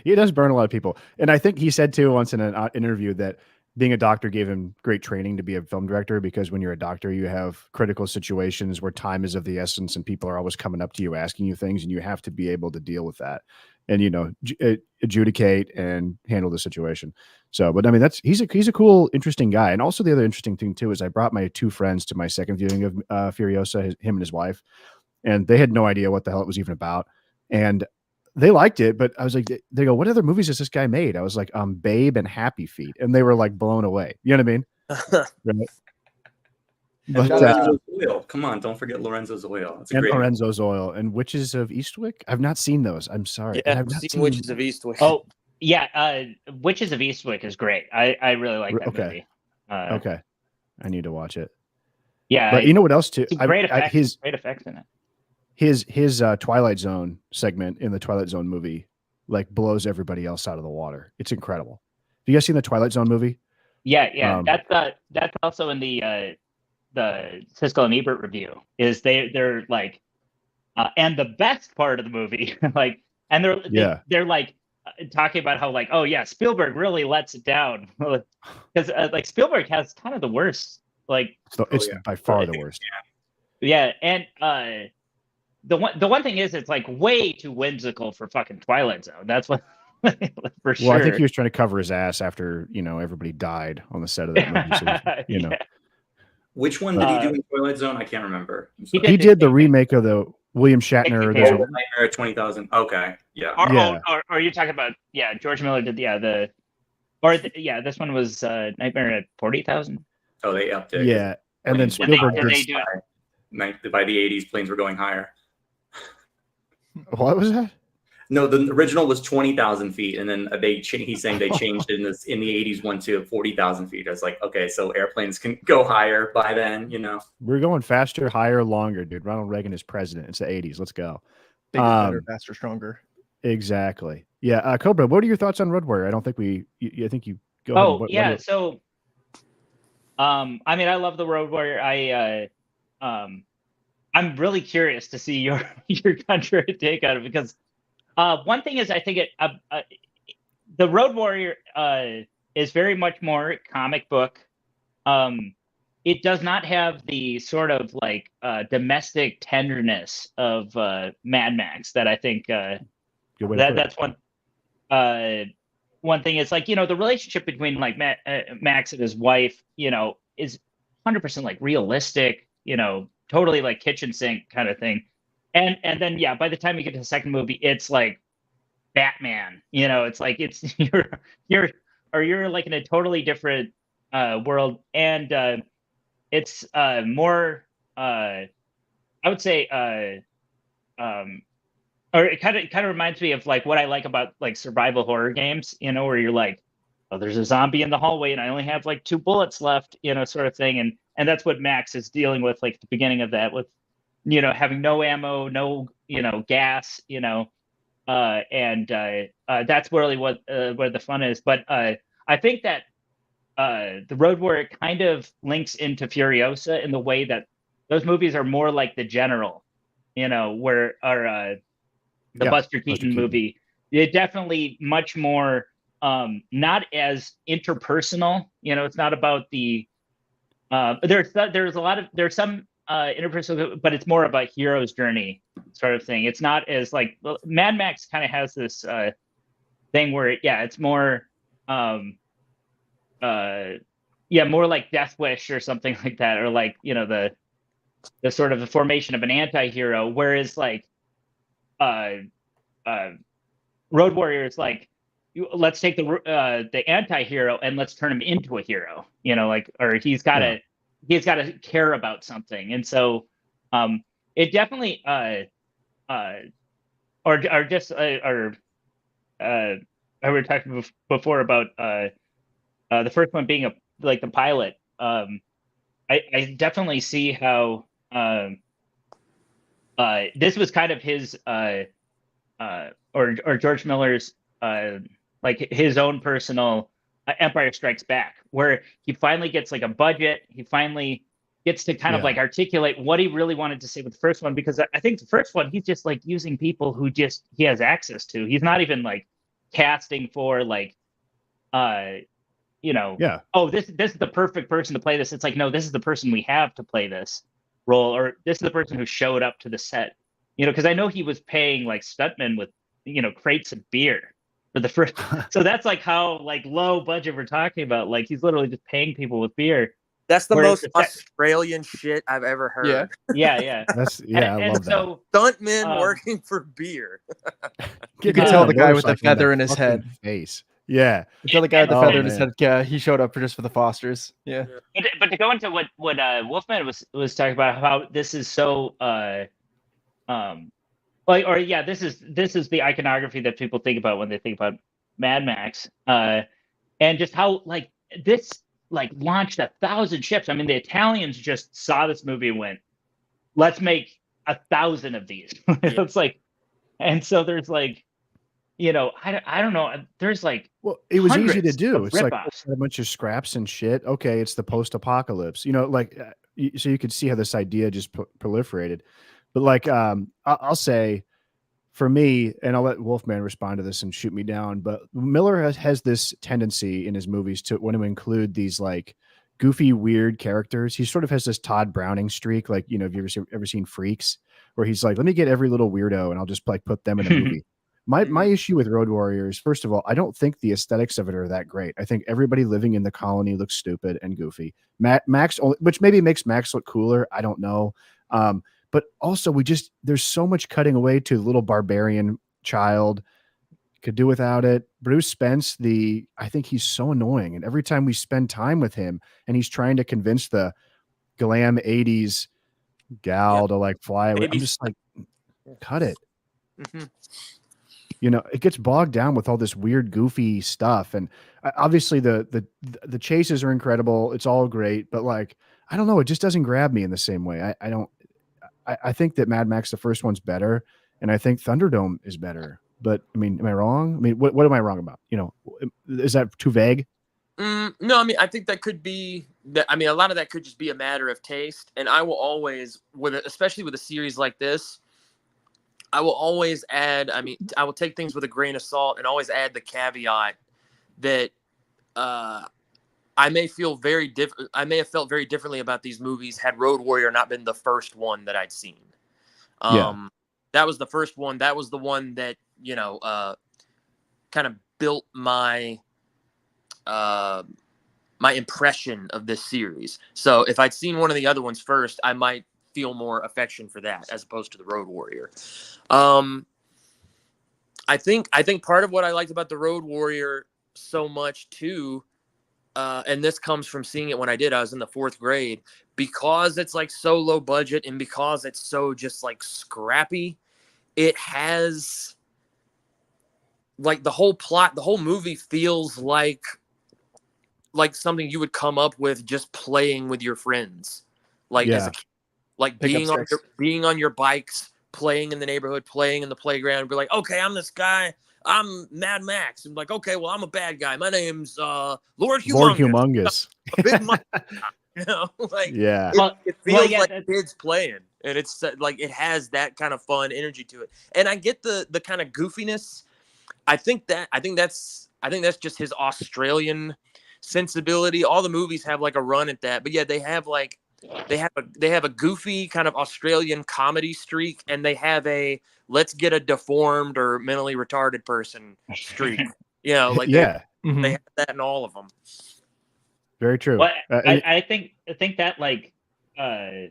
He does burn a lot of people, and I think he said too once in an interview that being a doctor gave him great training to be a film director, because when you're a doctor, you have critical situations where time is of the essence and people are always coming up to you asking you things, and you have to be able to deal with that and adjudicate and handle the situation. So, but I mean, he's a cool, interesting guy. And also the other interesting thing too is I brought my two friends to my second viewing of Furiosa, him and his wife, and they had no idea what the hell it was even about. And they liked it, but I was like, they go, what other movies has this guy made? I was like, Babe and Happy Feet. And they were like blown away. You know what I mean? Right? And But, Lorenzo's Oil. Come on, don't forget Lorenzo's Oil. It's a and great Lorenzo's Oil and Witches of Eastwick. I've not seen those. I'm sorry. And Yeah, I've not seen seen Witches of Eastwick. Oh yeah, Witches of Eastwick is great. I really like that Okay. movie. Okay. I need to watch it. Yeah, But you know what else too? great effects in it. His Twilight Zone segment in the Twilight Zone movie like blows everybody else out of the water. It's incredible. Have you guys seen the Twilight Zone movie? Yeah. That's also in the Siskel and Ebert review. Is they're like, and the best part of the movie, like, and they're like talking about how like, oh yeah, Spielberg really lets it down because like Spielberg has kind of the worst. Like, It's by far the worst. yeah, and the one thing is, it's like way too whimsical for fucking Twilight Zone. That's what for sure. Well, I think he was trying to cover his ass after everybody died on the set of that movie. So Yeah. Which one did he do in Twilight Zone? I can't remember. He did the remake of the William Shatner. Yeah. Nightmare at 20,000. Okay, yeah. Or are you talking about George Miller did this one was Nightmare at 40,000. Oh, they upped it. Yeah, and then Spielberg Did they did. do By the 80s, planes were going higher. What was that? No, the original was 20,000 feet, and then he's saying they changed it in the 80s one to 40,000 feet. I was like, okay, so airplanes can go higher by then, We're going faster, higher, longer, dude. Ronald Reagan is president. It's the 80s. Let's go. Bigger, better, faster, stronger. Exactly. Yeah, Cobra, what are your thoughts on Road Warrior? I don't think I think you go ahead. So I mean, I love the Road Warrior. I'm really curious to see your contrary take on it, because one thing is, I think the Road Warrior is very much more comic book. It does not have the sort of like domestic tenderness of Mad Max that I think that's one. One thing is like, the relationship between like Max and his wife, is 100% like realistic, totally like kitchen sink kind of thing. And then, by the time you get to the second movie, it's like Batman, it's like you're like in a totally different world. And it's more, I would say, or it kind of reminds me of like what I like about like survival horror games, where you're like, oh, there's a zombie in the hallway and I only have like 2 bullets left, sort of thing. And that's what Max is dealing with, like the beginning of that, with, having no ammo, no, gas, and that's really what where the fun is. But I think that the Road Warrior kind of links into Furiosa in the way that those movies are more like The General, where the Buster Keaton movie, it definitely much more not as interpersonal. It's not about the there's some interpersonal, but it's more about hero's journey sort of thing. It's not as like Mad Max kind of has this thing where it's more more like Death Wish or something like that, or like the sort of the formation of an anti-hero, whereas like Road Warrior is like, let's take the anti-hero and let's turn him into a hero, or he's got to care about something. And so it definitely or just I were talking before about the first one being like the pilot. I definitely see how this was kind of his or George Miller's like his own personal Empire Strikes Back, where he finally gets like a budget. He finally gets to kind of like articulate what he really wanted to say with the first one, because I think the first one, he's just like using people who he has access to. He's not even like casting for like oh, this is the perfect person to play this. It's like, no, this is the person we have to play this role, or this is the person who showed up to the set. Because I know he was paying like stuntmen with crates of beer for the first. So that's like how like low budget we're talking about. Like he's literally just paying people with beer. That's the most Australian shit I've ever heard. Yeah. I love that. Stuntmen working for beer. You can tell the guy with the feather in his head. Face. Yeah. You tell the guy with the feather in his head. Yeah, he showed up just for the Fosters. Yeah. But to go into what Wolfman was talking about, how this is so this is the iconography that people think about when they think about Mad Max, and just how like this like launched 1,000 ships. I mean, the Italians just saw this movie and went, let's make 1,000 of these. It's like, and so there's like, I don't know. There's like, well, it was easy to do. It's like a bunch of scraps and shit. Okay, it's the post-apocalypse. So you could see how this idea just proliferated. But like, I'll say, for me, and I'll let Wolfman respond to this and shoot me down, but Miller has this tendency in his movies to want to include these like goofy, weird characters. He sort of has this Todd Browning streak. Like, have you ever seen Freaks, where he's like, let me get every little weirdo and I'll just like put them in a movie. My issue with Road Warriors, first of all, I don't think the aesthetics of it are that great. I think everybody living in the colony looks stupid and goofy. Max, which maybe makes Max look cooler. I don't know. But also there's so much cutting away to the little barbarian child. Could do without it. Bruce Spence, I think he's so annoying. And every time we spend time with him and he's trying to convince the glam 80s gal to like fly away, I'm just like, cut it. Mm-hmm. It gets bogged down with all this weird, goofy stuff. And obviously the chases are incredible. It's all great, but like, I don't know. It just doesn't grab me in the same way. I think that Mad Max, the first one's better, and I think Thunderdome is better. But I mean, am I wrong? I mean, what am I wrong about? Is that too vague? No, I mean, I think that could be that. I mean, a lot of that could just be a matter of taste. And I will always, especially with a series like this, I will always add. I mean, I will take things with a grain of salt and always add the caveat that I may feel very different. I may have felt very differently about these movies had Road Warrior not been the first one that I'd seen. That was the first one. That was the one that kind of built my my impression of this series. So if I'd seen one of the other ones first, I might feel more affection for that as opposed to the Road Warrior. I think part of what I liked about the Road Warrior so much too. And this comes from seeing it when I was in the 4th grade, because it's like so low budget and because it's so just like scrappy. It has like the whole plot, the whole movie feels like something you would come up with just playing with your friends, like as a kid, like being on your bikes, playing in the neighborhood, playing in the playground. Be like, okay, I'm this guy. I'm Mad Max. I'm like, okay, well, I'm a bad guy. My name's Lord Humongous. Lord Humongous. A big like, yeah. It feels like kids playing, and it's like it has that kind of fun energy to it. And I get the kind of goofiness, I think that's just his Australian sensibility. All the movies have like a run at that, but yeah, they have a goofy kind of Australian comedy streak, and they have a let's get a deformed or mentally retarded person streak. Like Yeah, they have that in all of them. very true. Well, I think that like oh,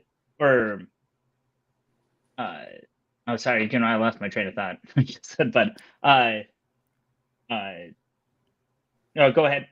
sorry, I lost my train of thought. But no, go ahead.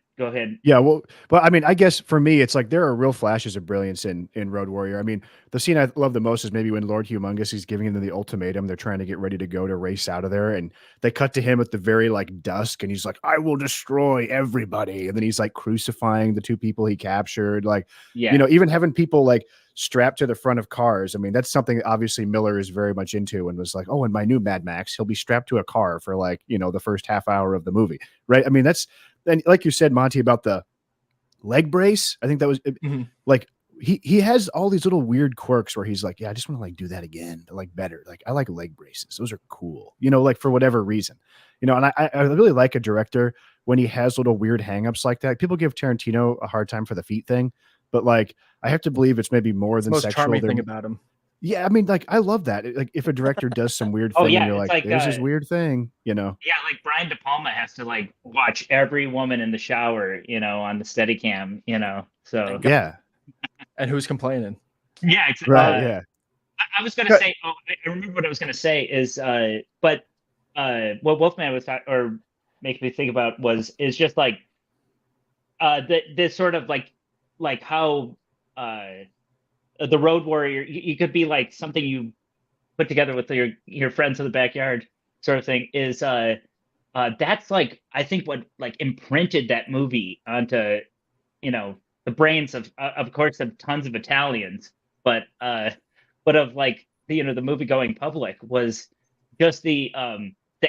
Yeah, well, I mean, I guess for me, it's like there are real flashes of brilliance in Road Warrior. I mean, the scene I love the most is maybe when Lord Humongous is giving them the ultimatum. They're trying to get ready to go to race out of there, and they cut to him at the very like dusk, and he's like, "I will destroy everybody," and then he's like crucifying the two people he captured. Like, Yeah. Even having people like strapped to the front of cars. I mean, that's something that obviously Miller is very much into, and was like, "Oh, in my new Mad Max, he'll be strapped to a car for like the first half hour of the movie," right? I mean, that's. And like you said, Monty, about the leg brace, I think that was like he has all these little weird quirks where he's like, yeah, I just want to like do that again, like better. Like I like leg braces; those are cool, like for whatever reason, and I really like a director when he has little weird hangups like that. People give Tarantino a hard time for the feet thing, but like I have to believe it's maybe more than Most sexual. charming thing about him. Yeah, I mean, like I love that. Like if a director does some weird thing, and you're like, there's this weird thing, Yeah, like Brian De Palma has to like watch every woman in the shower, on the Steadicam, So yeah. And who's complaining? Yeah, right. Yeah. I was gonna say. Oh, I remember what I was gonna say is, but what Wolfman was or making me think about is just like, this sort of like how the Road Warrior, you could be like something you put together with your friends in the backyard sort of thing is that's like I think what like imprinted that movie onto the brains of course of tons of Italians, but of like the movie going public was just the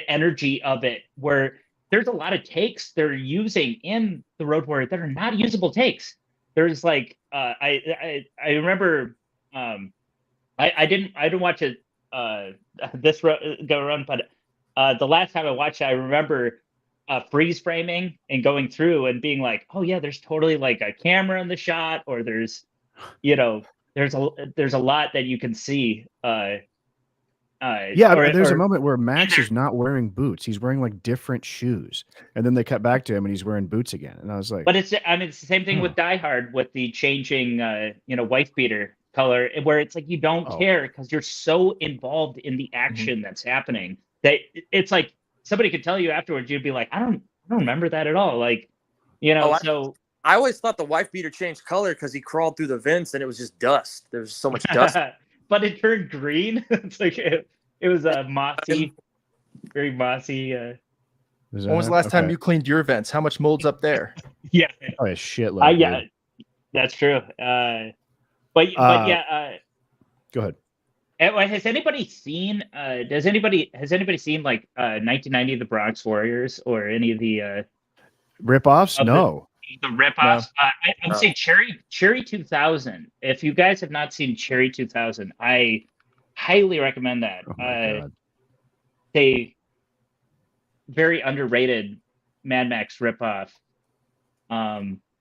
energy of it, where there's a lot of takes they're using in the Road Warrior that are not usable takes. There's like I remember I didn't watch it this go around, but the last time I watched it, I remember freeze framing and going through and being like, oh yeah, there's totally like a camera in the shot, or there's there's a lot that you can see. There's a moment where Max is not wearing boots; he's wearing like different shoes, and then they cut back to him and he's wearing boots again. And I was like, but it's the same thing with Die Hard with the changing wife beater color, where it's like you don't care because you're so involved in the action that's happening that it's like somebody could tell you afterwards, you'd be like, I don't remember that at all. Like, so I always thought the wife beater changed color because he crawled through the vents and it was just dust. There was so much dust. But it turned green. It's like it was a mossy, very mossy. When was the last time you cleaned your vents? How much mold's up there? Yeah. Oh, a shitload. Yeah, that's true. But yeah. Go ahead. Has anybody seen? Has anybody seen like 1990 The Bronx Warriors or any of the rip-offs? No. The rip-offs. No. I would say Cherry 2000. If you guys have not seen Cherry 2000, I highly recommend that. Oh my God. They very underrated Mad Max ripoff.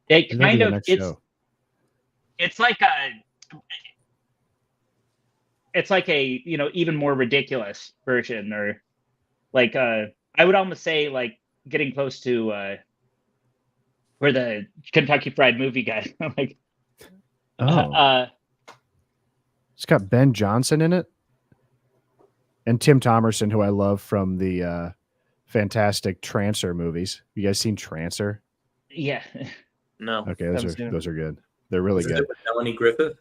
They kind of it's like a even more ridiculous version, or like I would almost say like getting close to where the Kentucky Fried Movie guy like it's got Ben Johnson in it and Tim Thomerson, who I love from the fantastic Trancer movies. You guys seen Trancer? Yeah. No. Okay, those are good. They're really good. Melanie Griffith?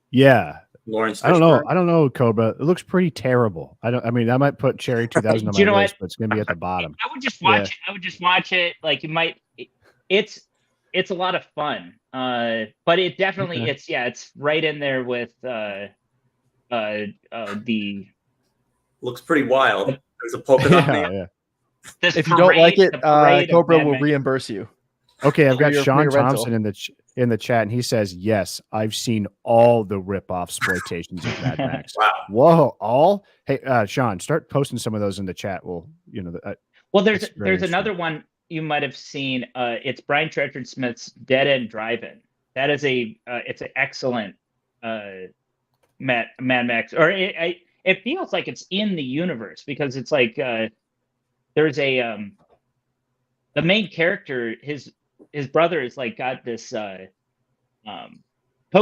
Yeah. Lawrence Fishburne? I don't know, Cobra. It looks pretty terrible. I might put Cherry 2000 on my list, but it's gonna be at the bottom. I would just watch it. I would just watch it. Like it's a lot of fun. But it definitely it's right in there with the looks pretty wild. There's a polka dot man. Yeah. If you don't like it, Cobra will reimburse you. Okay, I've got Sean Thompson in the chat, and he says, "Yes, I've seen all the rip-off exploitations of Mad Max." Wow! Whoa, all? Hey, Sean, start posting some of those in the chat. Well, Well, there's That's very interesting. another one you might have seen. It's Brian Treacher Smith's Dead End Drive-In. That is it's an excellent Mad Max, or it feels like it's in the universe because it's like there's a the main character, his brother is like got this tow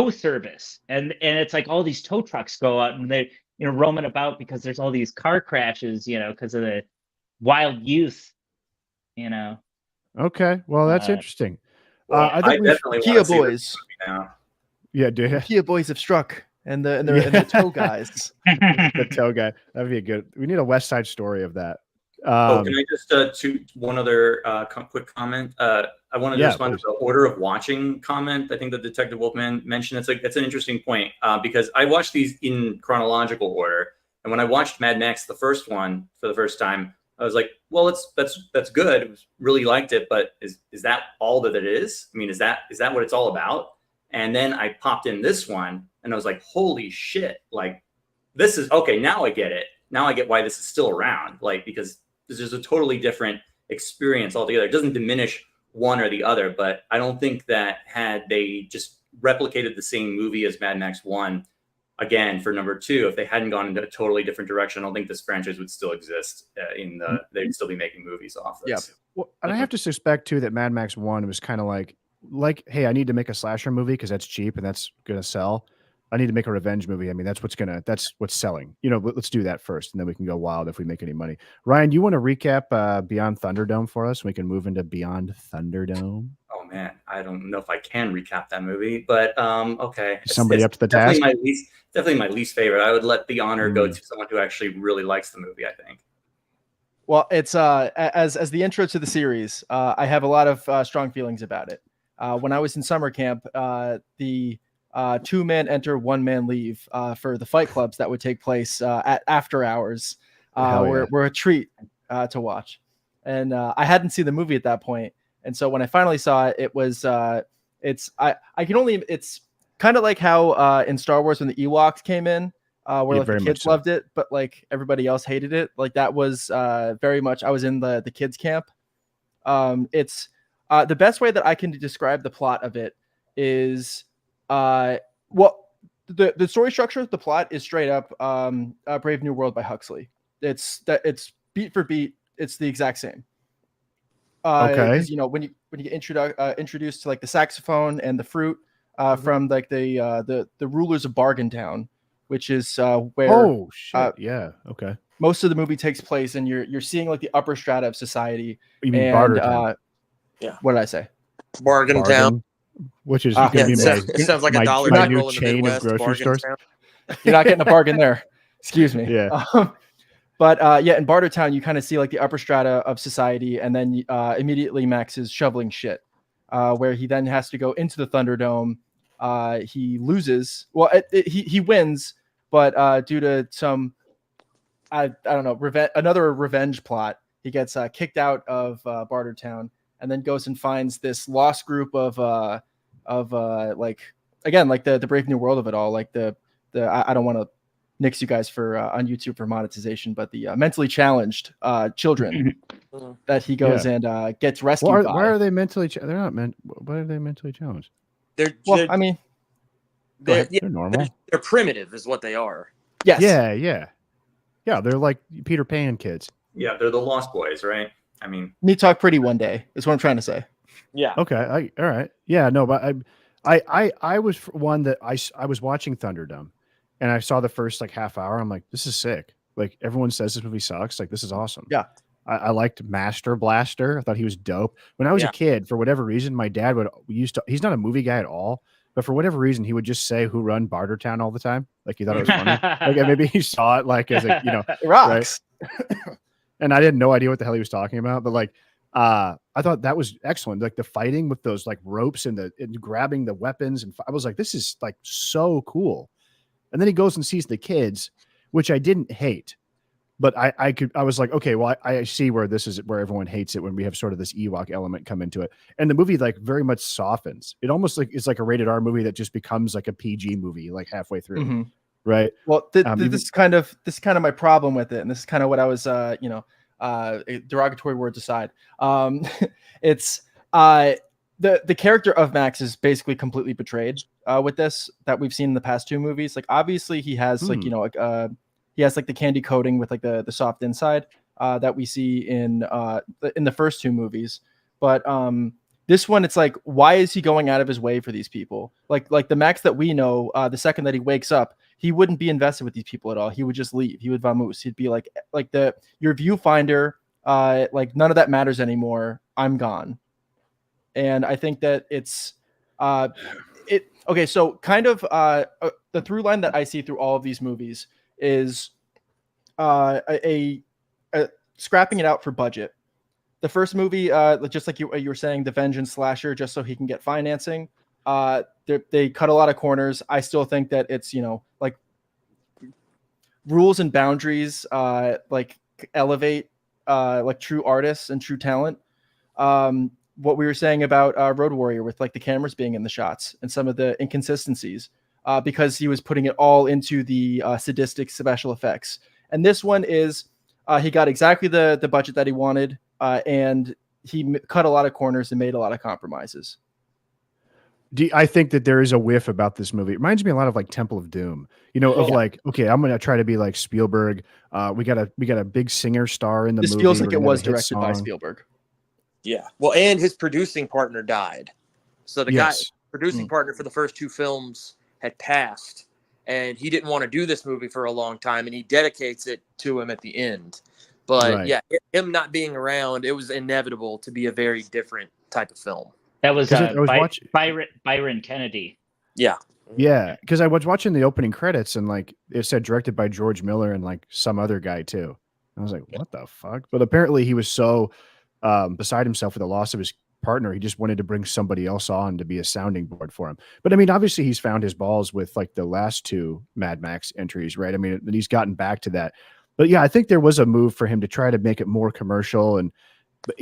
service, and it's like all these tow trucks go out and they roaming about because there's all these car crashes, because of the wild youth, Okay, well, that's interesting. Well, I think definitely Kia want to see boys. this movie now. yeah, do you? Kia boys have struck, and the tow guys. The tow guy. That'd be a good. We need a West Side Story of that. Can I just shoot one other quick comment? I wanted to respond to the order of watching comment. I think that Detective Wolfman mentioned it's an interesting point because I watched these in chronological order, and when I watched Mad Max, the first one, for the first time, I was like, well, that's good. I really liked it, but is that all that it is? I mean, is that what it's all about? And then I popped in this one, and I was like, holy shit! Like, this is okay. Now I get it. Now I get why this is still around. Like, because this is a totally different experience altogether. It doesn't diminish one or the other, but I don't think that had they just replicated the same movie as Mad Max 1 again for number 2, if they hadn't gone into a totally different direction, I don't think this franchise would still exist. They'd still be making movies off this. Yeah. Well, and I have to suspect too that Mad Max 1 was kind of like, hey, I need to make a slasher movie because that's cheap and that's gonna sell. I need to make a revenge movie. I mean, that's what's selling. Let's do that first, and then we can go wild if we make any money. Ryan, do you want to recap Beyond Thunderdome for us? We can move into Beyond Thunderdome. Oh man, I don't know if I can recap that movie, but okay. Somebody up to the task. Definitely my least favorite. I would let the honor go to someone who actually really likes the movie, I think. Well, it's as the intro to the series, I have a lot of strong feelings about it. When I was in summer camp, the 2-man enter, 1-man leave for the fight clubs that would take place at after hours were a treat to watch. And I hadn't seen the movie at that point. And so when I finally saw it, it was it's kind of like how in Star Wars when the Ewoks came in, where like the kids loved it, but like everybody else hated it. Like that was very much, I was in the kids camp. It's the best way that I can describe the plot of it is the story structure, the plot is straight up Brave New World by Huxley. It's beat for beat, it's the exact same. Okay. When you get introduced to like the saxophone and the fruit from like the rulers of Bargain Town, which is where yeah, okay, most of the movie takes place, and you're seeing like the upper strata of society. You mean Barter Town? Yeah. What did I say? Bargain Town. Which is going to be it sounds like a Dollar General in the Midwest. Of grocery stores. You're not getting a bargain there. Excuse me. Yeah. But in Barter Town, you kind of see like the upper strata of society, and then immediately Max is shoveling shit, where he then has to go into the Thunderdome. He loses. Well, he wins, but due to some, I don't know, another revenge plot, he gets kicked out of Barter Town, and then goes and finds this lost group of like, again, like the Brave New World of it all, like I don't want to nix you guys for on YouTube for monetization, but the mentally challenged children that he goes and gets rescued. Why are they mentally? They're not meant. Why are they mentally challenged? They're normal. They're primitive, is what they are. Yes. Yeah. They're like Peter Pan kids. Yeah, they're the Lost Boys, right? I mean, me talk pretty one day is what I'm trying to say. Yeah. Okay. All right. Yeah. No, but I was one that I was watching Thunderdome, and I saw the first like half hour. I'm like, this is sick. Like everyone says this movie sucks. Like this is awesome. Yeah. I liked Master Blaster. I thought he was dope. When I was a kid, for whatever reason, my dad he's not a movie guy at all, but for whatever reason, he would just say who run Bartertown all the time. Like he thought it was funny. Like maybe he saw it like as a, it rocks. Right? And I had no idea what the hell he was talking about, but like, I thought that was excellent. Like the fighting with those like ropes and grabbing the weapons. And I was like, this is like so cool. And then he goes and sees the kids, which I didn't hate, but I was like, okay, well, I see where this is, where everyone hates it when we have sort of this Ewok element come into it. And the movie like very much softens. It almost like it's like a rated R movie that just becomes like a PG movie, like halfway through. Mm-hmm. Right. Well, this is kind of my problem with it. And this is kind of what I was, derogatory words aside, it's the character of Max is basically completely betrayed with this that we've seen in the past 2 movies. Like obviously he has like he has like the candy coating with like the soft inside that we see in the first 2 movies, but this one it's like, why is he going out of his way for these people? Like the Max that we know, the second that he wakes up, he wouldn't be invested with these people at all. He would just leave. He would vamoose. He'd be like your viewfinder, like none of that matters anymore. I'm gone. And I think that it's okay. So kind of the through line that I see through all of these movies is a scrapping it out for budget. The first movie, just like you were saying, the vengeance slasher, just so he can get financing. They cut a lot of corners. I still think that it's, like rules and boundaries, like elevate like true artists and true talent. What we were saying about Road Warrior with like the cameras being in the shots and some of the inconsistencies, because he was putting it all into the sadistic special effects. And this one is he got exactly the budget that he wanted, and he cut a lot of corners and made a lot of compromises. I think that there is a whiff about this movie. It reminds me a lot of like Temple of Doom, of like, okay, I'm going to try to be like Spielberg. We got a big singer star in the movie. This feels like it was directed by Spielberg. Yeah. Well, and his producing partner died. So the guy, producing partner for the first 2 films had passed, and he didn't want to do this movie for a long time, and he dedicates it to him at the end. But yeah, him not being around, it was inevitable to be a very different type of film. That was, Byron Kennedy. Yeah. Yeah, because I was watching the opening credits and like it said directed by George Miller and like some other guy too. I was like, what the fuck? But apparently he was so beside himself with the loss of his partner, he just wanted to bring somebody else on to be a sounding board for him. But I mean, obviously he's found his balls with like the last 2 Mad Max entries, right? I mean, he's gotten back to that. But yeah, I think there was a move for him to try to make it more commercial. And, but,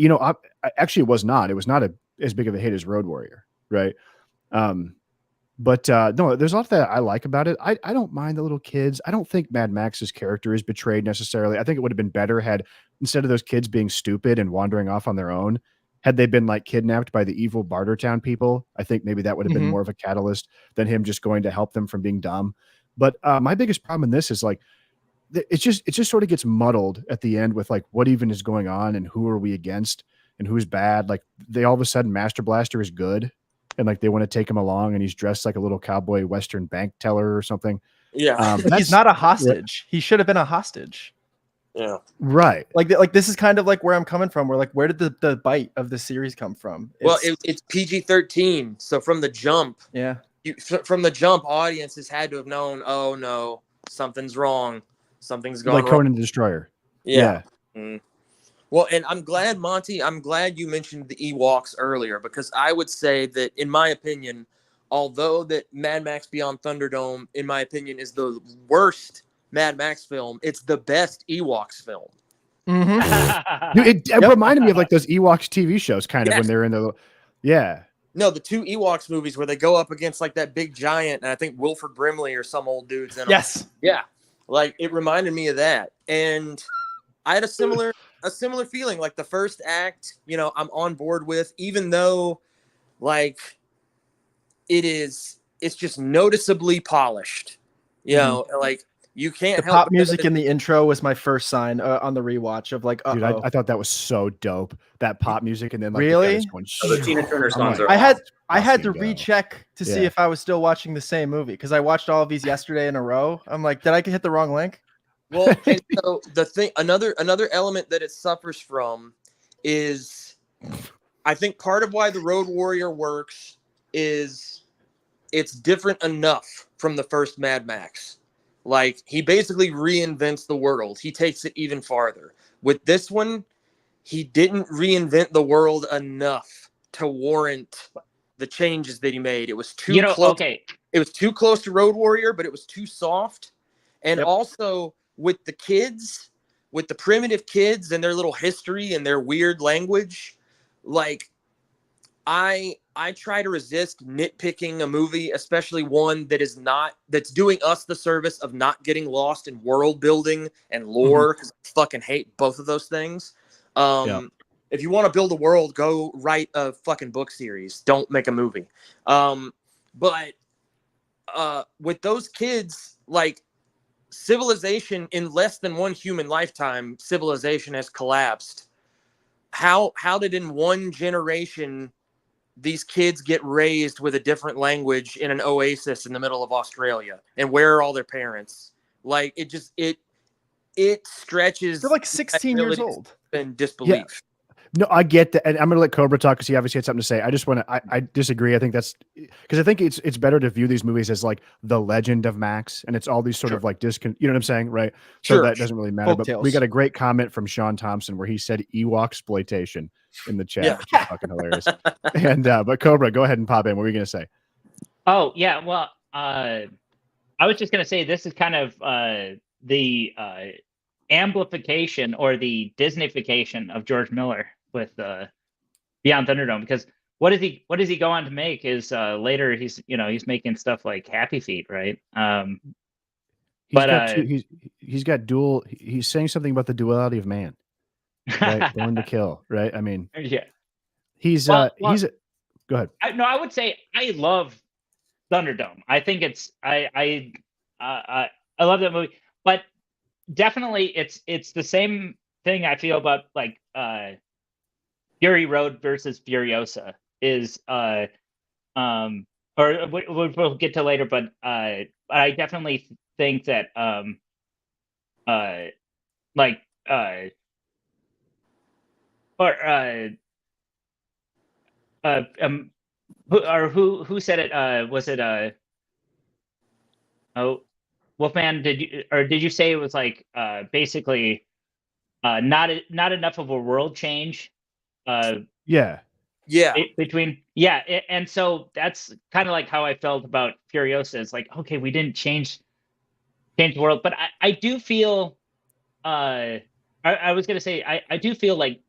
actually it was not. It was not as big of a hit as Road Warrior, right? But no, there's a lot that I like about it. I don't mind the little kids. I don't think Mad Max's character is betrayed necessarily. I think it would have been better had, instead of those kids being stupid and wandering off on their own, had they been like kidnapped by the evil Bartertown people. I think maybe that would have been more of a catalyst than him just going to help them from being dumb. But my biggest problem in this is like, it just sort of gets muddled at the end with like what even is going on and who are we against and who's bad. Like they all of a sudden Master Blaster is good and like they want to take him along and he's dressed like a little cowboy Western bank teller or something. Yeah. He's not a hostage. He should have been a hostage. Yeah. Right. Like this is kind of like where I'm coming from. Where like, where did the bite of the series come from? It's PG-13. So from the jump, audiences had to have known, oh no, something's wrong. Something's gone like wrong. Conan the Destroyer. Yeah. Well, and I'm glad, Monty, you mentioned the Ewoks earlier, because I would say that, in my opinion, although that Mad Max Beyond Thunderdome, in my opinion, is the worst Mad Max film, it's the best Ewoks film. It reminded me of like those Ewoks TV shows kind of when they're in the... Yeah. No, the 2 Ewoks movies where they go up against like that big giant, and I think Wilford Brimley or some old dudes in them. Yes. Yeah. Like it reminded me of that. And I had a similar feeling. Like the first act, I'm on board with, even though like it's just noticeably polished. Like you can't help pop music in the intro was my first sign on the rewatch of like, dude, I thought that was so dope. That pop music and then like really the Tina Turner songs are I had to recheck to see if I was still watching the same movie because I watched all of these yesterday in a row. I'm like, did I hit the wrong link? Well, and so the thing, another element that it suffers from is, I think part of why the Road Warrior works is it's different enough from the first Mad Max. Like he basically reinvents the world. He takes it even farther. With this one, he didn't reinvent the world enough to warrant the changes that he made. It was too close. Okay. It was too close to Road Warrior, but it was too soft. And also with the kids, with the primitive kids and their little history and their weird language, like I try to resist nitpicking a movie, especially one that's doing us the service of not getting lost in world building and lore, because I fucking hate both of those things. If you want to build a world, go write a fucking book series. Don't make a movie. But with those kids, like, civilization, in less than one human lifetime, civilization has collapsed. How did in one generation these kids get raised with a different language in an oasis in the middle of Australia? And where are all their parents? Like, it stretches. They're like 16 years old. And disbelief. No, I get that, and I'm going to let Cobra talk because he obviously had something to say. I just want to. I disagree. I think that's because I think it's better to view these movies as like the legend of Max, and it's all these sort of like you know what I'm saying, right? So that doesn't really matter. But we got a great comment from Sean Thompson where he said Ewok exploitation in the chat, which is fucking hilarious. And but Cobra, go ahead and pop in. What were you going to say? Oh yeah, well, I was just going to say this is kind of the amplification or the Disneyfication of George Miller with Beyond Thunderdome, because what does he go on to make is later he's making stuff like Happy Feet, right? He's got dual. He's saying something about the duality of man, right? Born to kill, right? I mean, yeah. Go ahead. I would say I love Thunderdome. I think I love that movie, but definitely it's the same thing I feel about like Fury Road versus Furiosa is or we'll get to later, but I definitely think that who said it? Was it Wolfman? Did you say it was like basically not enough of a world change? Yeah. And so that's kind of like how I felt about Furiosa. It's like, okay, we didn't change the world, but I do feel I was gonna say I do feel like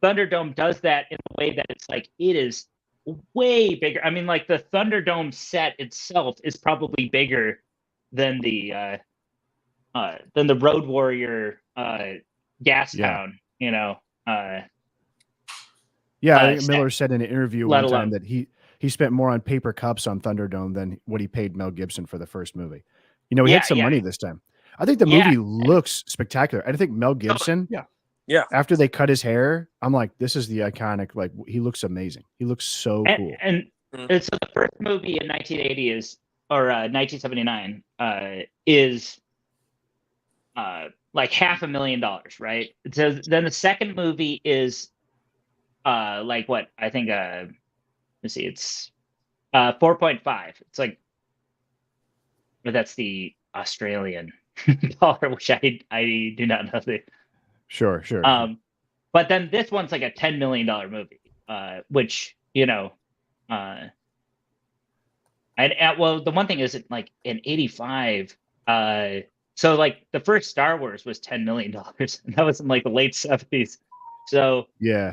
Thunderdome does that in a way that it's like it is way bigger. I mean, like the Thunderdome set itself is probably bigger than the Road Warrior gas town, you know. I think Miller said in an interview one time that he spent more on paper cups on Thunderdome than what he paid Mel Gibson for the first movie. You know, he had some money this time. I think the movie looks spectacular. I think Mel Gibson, after they cut his hair, I'm like, this is the iconic, like, he looks amazing. He looks so cool. And so the first movie in 1980 is, or 1979, is like $500,000, right? So then the second movie is like what? I think let's see, it's 4.5. It's like, but that's the Australian dollar, which I do not know the. Sure. But then this one's like a $10 million movie, which, you know, well, the one thing is like in 85, so like the first Star Wars was $10 million, and that was in like the late 70s. So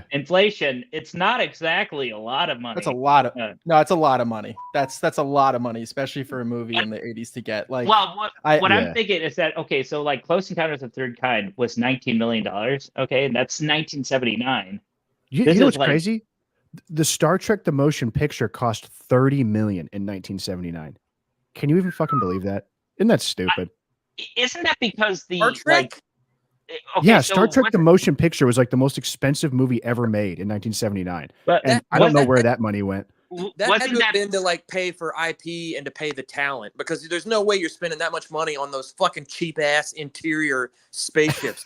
inflation, it's not exactly a lot of money. That's a lot of no, it's a lot of money. That's a lot of money, especially for a movie in the 80s to get. Like, well, what I'm thinking is that so like Close Encounters of the Third Kind was $19 million, okay, and that's 1979. You know what's crazy? The Star Trek the Motion Picture cost $30 million in 1979. Can you even fucking believe that? Isn't that stupid? Isn't that because the Star Trek? Star Trek the Motion Picture was like the most expensive movie ever made in 1979. And I don't know where that money went. That had to have been to like pay for IP and to pay the talent, because there's no way you're spending that much money on those fucking cheap ass interior spaceships.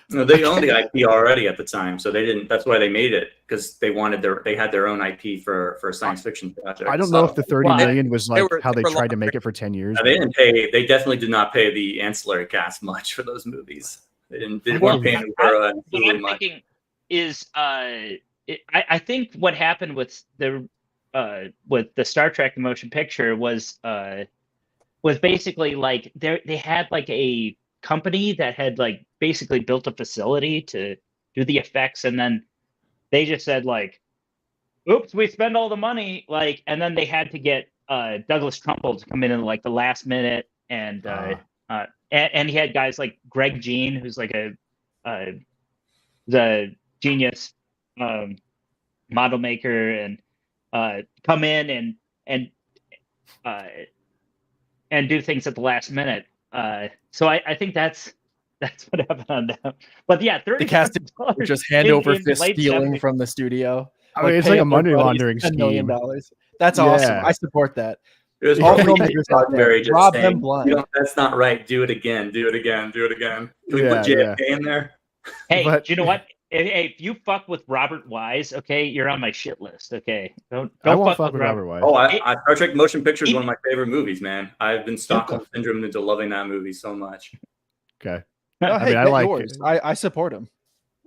No, they owned the IP already at the time, so they didn't. That's why they made it, because they had their own IP for a science fiction project. I don't know if the $30 million was like how they tried to make it for 10 years. They didn't pay. They definitely did not pay the ancillary cast much for those movies. They weren't paying Uhura and Hulu much. Thinking is I think what happened with the Star Trek motion picture was basically like they had like a company that had like basically built a facility to do the effects, and then they just said like, oops, we spend all the money, like, and then they had to get Douglas Trumbull to come in like the last minute, and he had guys like Greg Jean, who's like the genius model maker, and come in and do things at the last minute. So I think that's what happened on that. But yeah, The cast $30,000 just hand over in fist late stealing 70s. from the studio. I mean, it's pay like a up their money buddies laundering $10 million. scheme. That's Yeah. awesome. I support that. It was All probably filmmakers out there, Montgomery just rob them saying, blind. that's not right. Do it again. Do it again. Do it again. Can we put Yeah, JFK in there? Hey, But- do you know what? If you fuck with Robert Wise, okay, you're on my shit list. Okay, don't I won't fuck with with Robert Wise. Oh, Star Trek Motion Picture is He- one of my favorite movies, man. I've been Stockholm Syndrome into loving that movie so much. Okay. Oh, I hey, mean, I get like yours. I support him.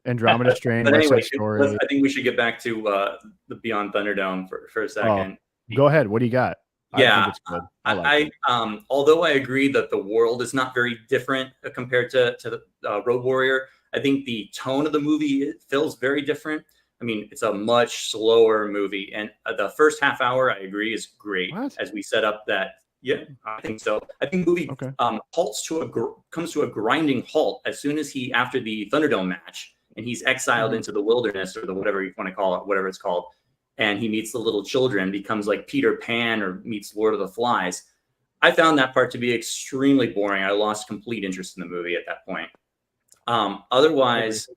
Andromeda Strain, But West anyway, Side Story. I think we should get back to the Beyond Thunderdome for a second. Go ahead. What do you got? I Yeah, think it's good. I like it. Although I agree that the world is not very different compared to the Road Warrior, I think the tone of the movie feels very different. I mean, it's a much slower movie, and the first half hour, I agree, is great. What? As we set up that. Yeah, I think so. I think the movie Okay. comes to a grinding halt as soon as after the Thunderdome match, and he's exiled into the wilderness or the whatever you want to call it, whatever it's called, and he meets the little children, becomes like Peter Pan or meets Lord of the Flies. I found that part to be extremely boring. I lost complete interest in the movie at that point. Otherwise,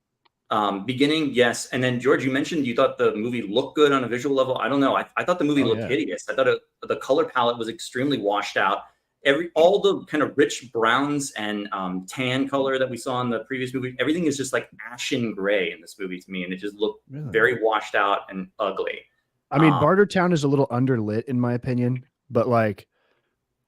beginning, yes. And then George, you mentioned you thought the movie looked good on a visual level. I don't know. I thought the movie looked hideous. I thought the color palette was extremely washed out. All the kind of rich browns and tan color that we saw in the previous movie, everything is just like ashen gray in this movie to me, and it just looked very washed out and ugly. I mean, Bartertown is a little underlit in my opinion, but like,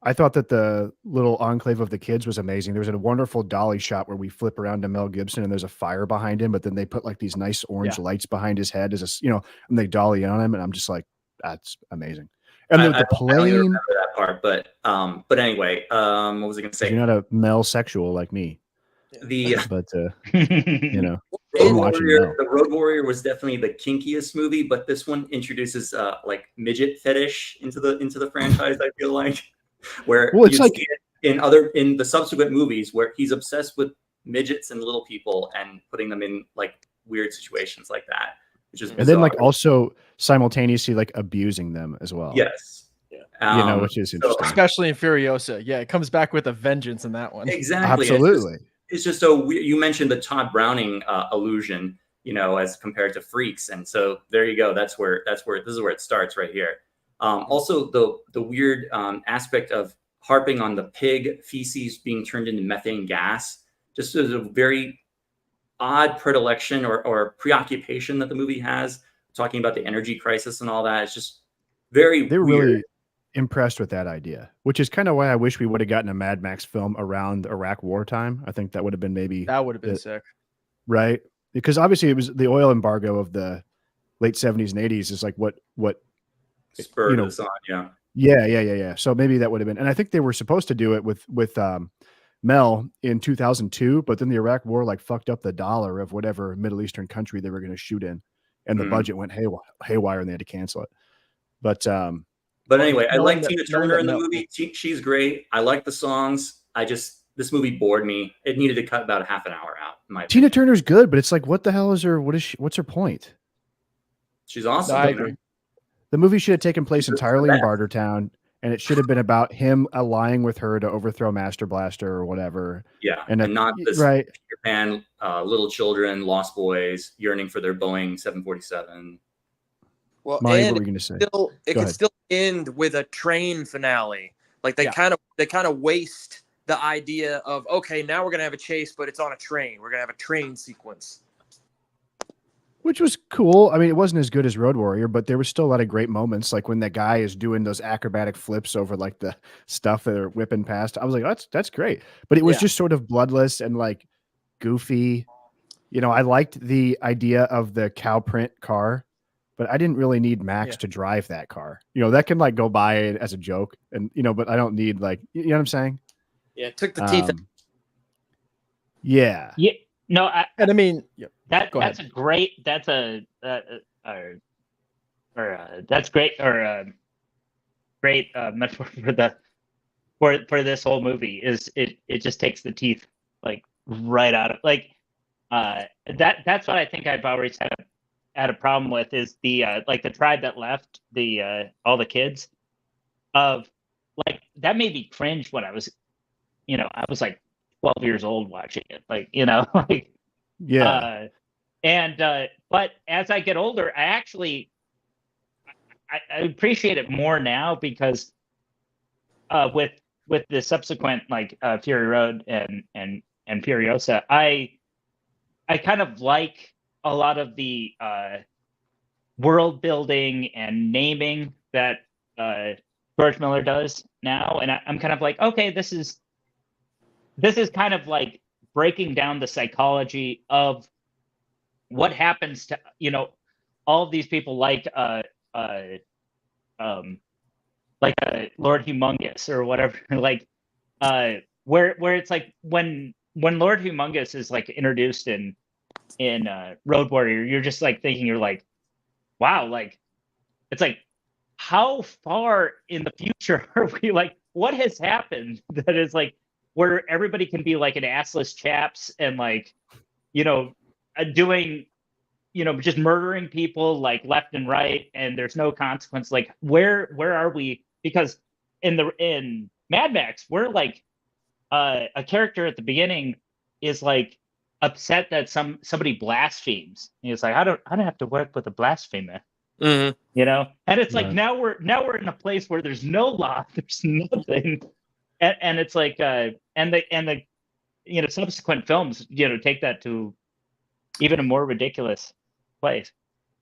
I thought that the little enclave of the kids was amazing. There was a wonderful dolly shot where we flip around to Mel Gibson and there's a fire behind him, but then they put like these nice orange lights behind his head as and they dolly in on him, and I'm just like, that's amazing. And the plane. I don't remember that part, but anyway, what was I going to say? You're not a Mel sexual like me. But The Road Warrior was definitely the kinkiest movie, but this one introduces like midget fetish into the franchise. I feel like where it's like see it in the subsequent movies where he's obsessed with midgets and little people and putting them in like weird situations like that, which is bizarre. And then like also simultaneously like abusing them as well. Yes. Which is interesting. Especially in Furiosa. Yeah, it comes back with a vengeance in that one. Exactly. Absolutely. It's just so weird. You mentioned the Todd Browning illusion, as compared to Freaks. And so there you go. This is where it starts right here. Also the weird aspect of harping on the pig feces being turned into methane gas, just as a very odd predilection or preoccupation that the movie has, talking about the energy crisis and all that. It's just very They were weird. really impressed with that idea, which is kind of why I wish we would have gotten a Mad Max film around Iraq wartime. I think that would have been sick. Right? Because obviously it was the oil embargo of the late 70s and 80s is like what spurred this on, Yeah. So maybe that would have been, and I think they were supposed to do it with Mel in 2002, but then the Iraq war like fucked up the dollar of whatever Middle Eastern country they were going to shoot in, and the budget went haywire and they had to cancel it. But anyway, I like Tina Turner in the movie. She's great. I like the songs. This movie bored me. It needed to cut about a half an hour out. Tina Turner's good, but it's like, what the hell is her? What's her point? She's awesome. I agree. The movie should have taken place entirely in Bartertown, and it should have been about him allying with her to overthrow Master Blaster or whatever. Yeah, and not this right. Peter Pan, little children, lost boys yearning for their Boeing 747. Well, Marty, and what were you going to say? It could still end with a train finale. Like they kind of waste the idea of, okay, now we're gonna have a chase, but it's on a train. We're gonna have a train sequence. Which was cool. I mean, it wasn't as good as Road Warrior, but there was still a lot of great moments. Like when that guy is doing those acrobatic flips over like the stuff that are whipping past. I was like, that's great. But it was just sort of bloodless and like goofy. I liked the idea of the cow print car, but I didn't really need Max to drive that car. That can like go by as a joke and, but I don't need like, you know what I'm saying? Yeah. It took the teeth. Yeah. Yeah. No, and I mean, that's a great. That's a that's great, or great metaphor for the for this whole movie is it just takes the teeth like right out of like that's what I think I've always had a problem with is the like the tribe that left the all the kids of like that made me cringe when I was I was like 12 years old watching it like like Yeah. But as I get older I actually I appreciate it more now because with the subsequent like Fury Road and Furiosa, I kind of like a lot of the world building and naming that George Miller does now, and I'm kind of like, okay, this is kind of like breaking down the psychology of what happens to all of these people like Lord Humongous or whatever, like where it's like when Lord Humongous is like introduced in Road Warrior, you're just like thinking you're like, wow, like it's like how far in the future are we? Like what has happened that is like where everybody can be like an assless chaps and like doing just murdering people like left and right and there's no consequence. Like where are we? Because in Mad Max we're like a character at the beginning is like upset that somebody blasphemes. He's like, I don't have to work with a blasphemer. Mhm. And it's like Right. now we're in a place where there's no law, there's nothing, and it's like and the subsequent films take that to even a more ridiculous place.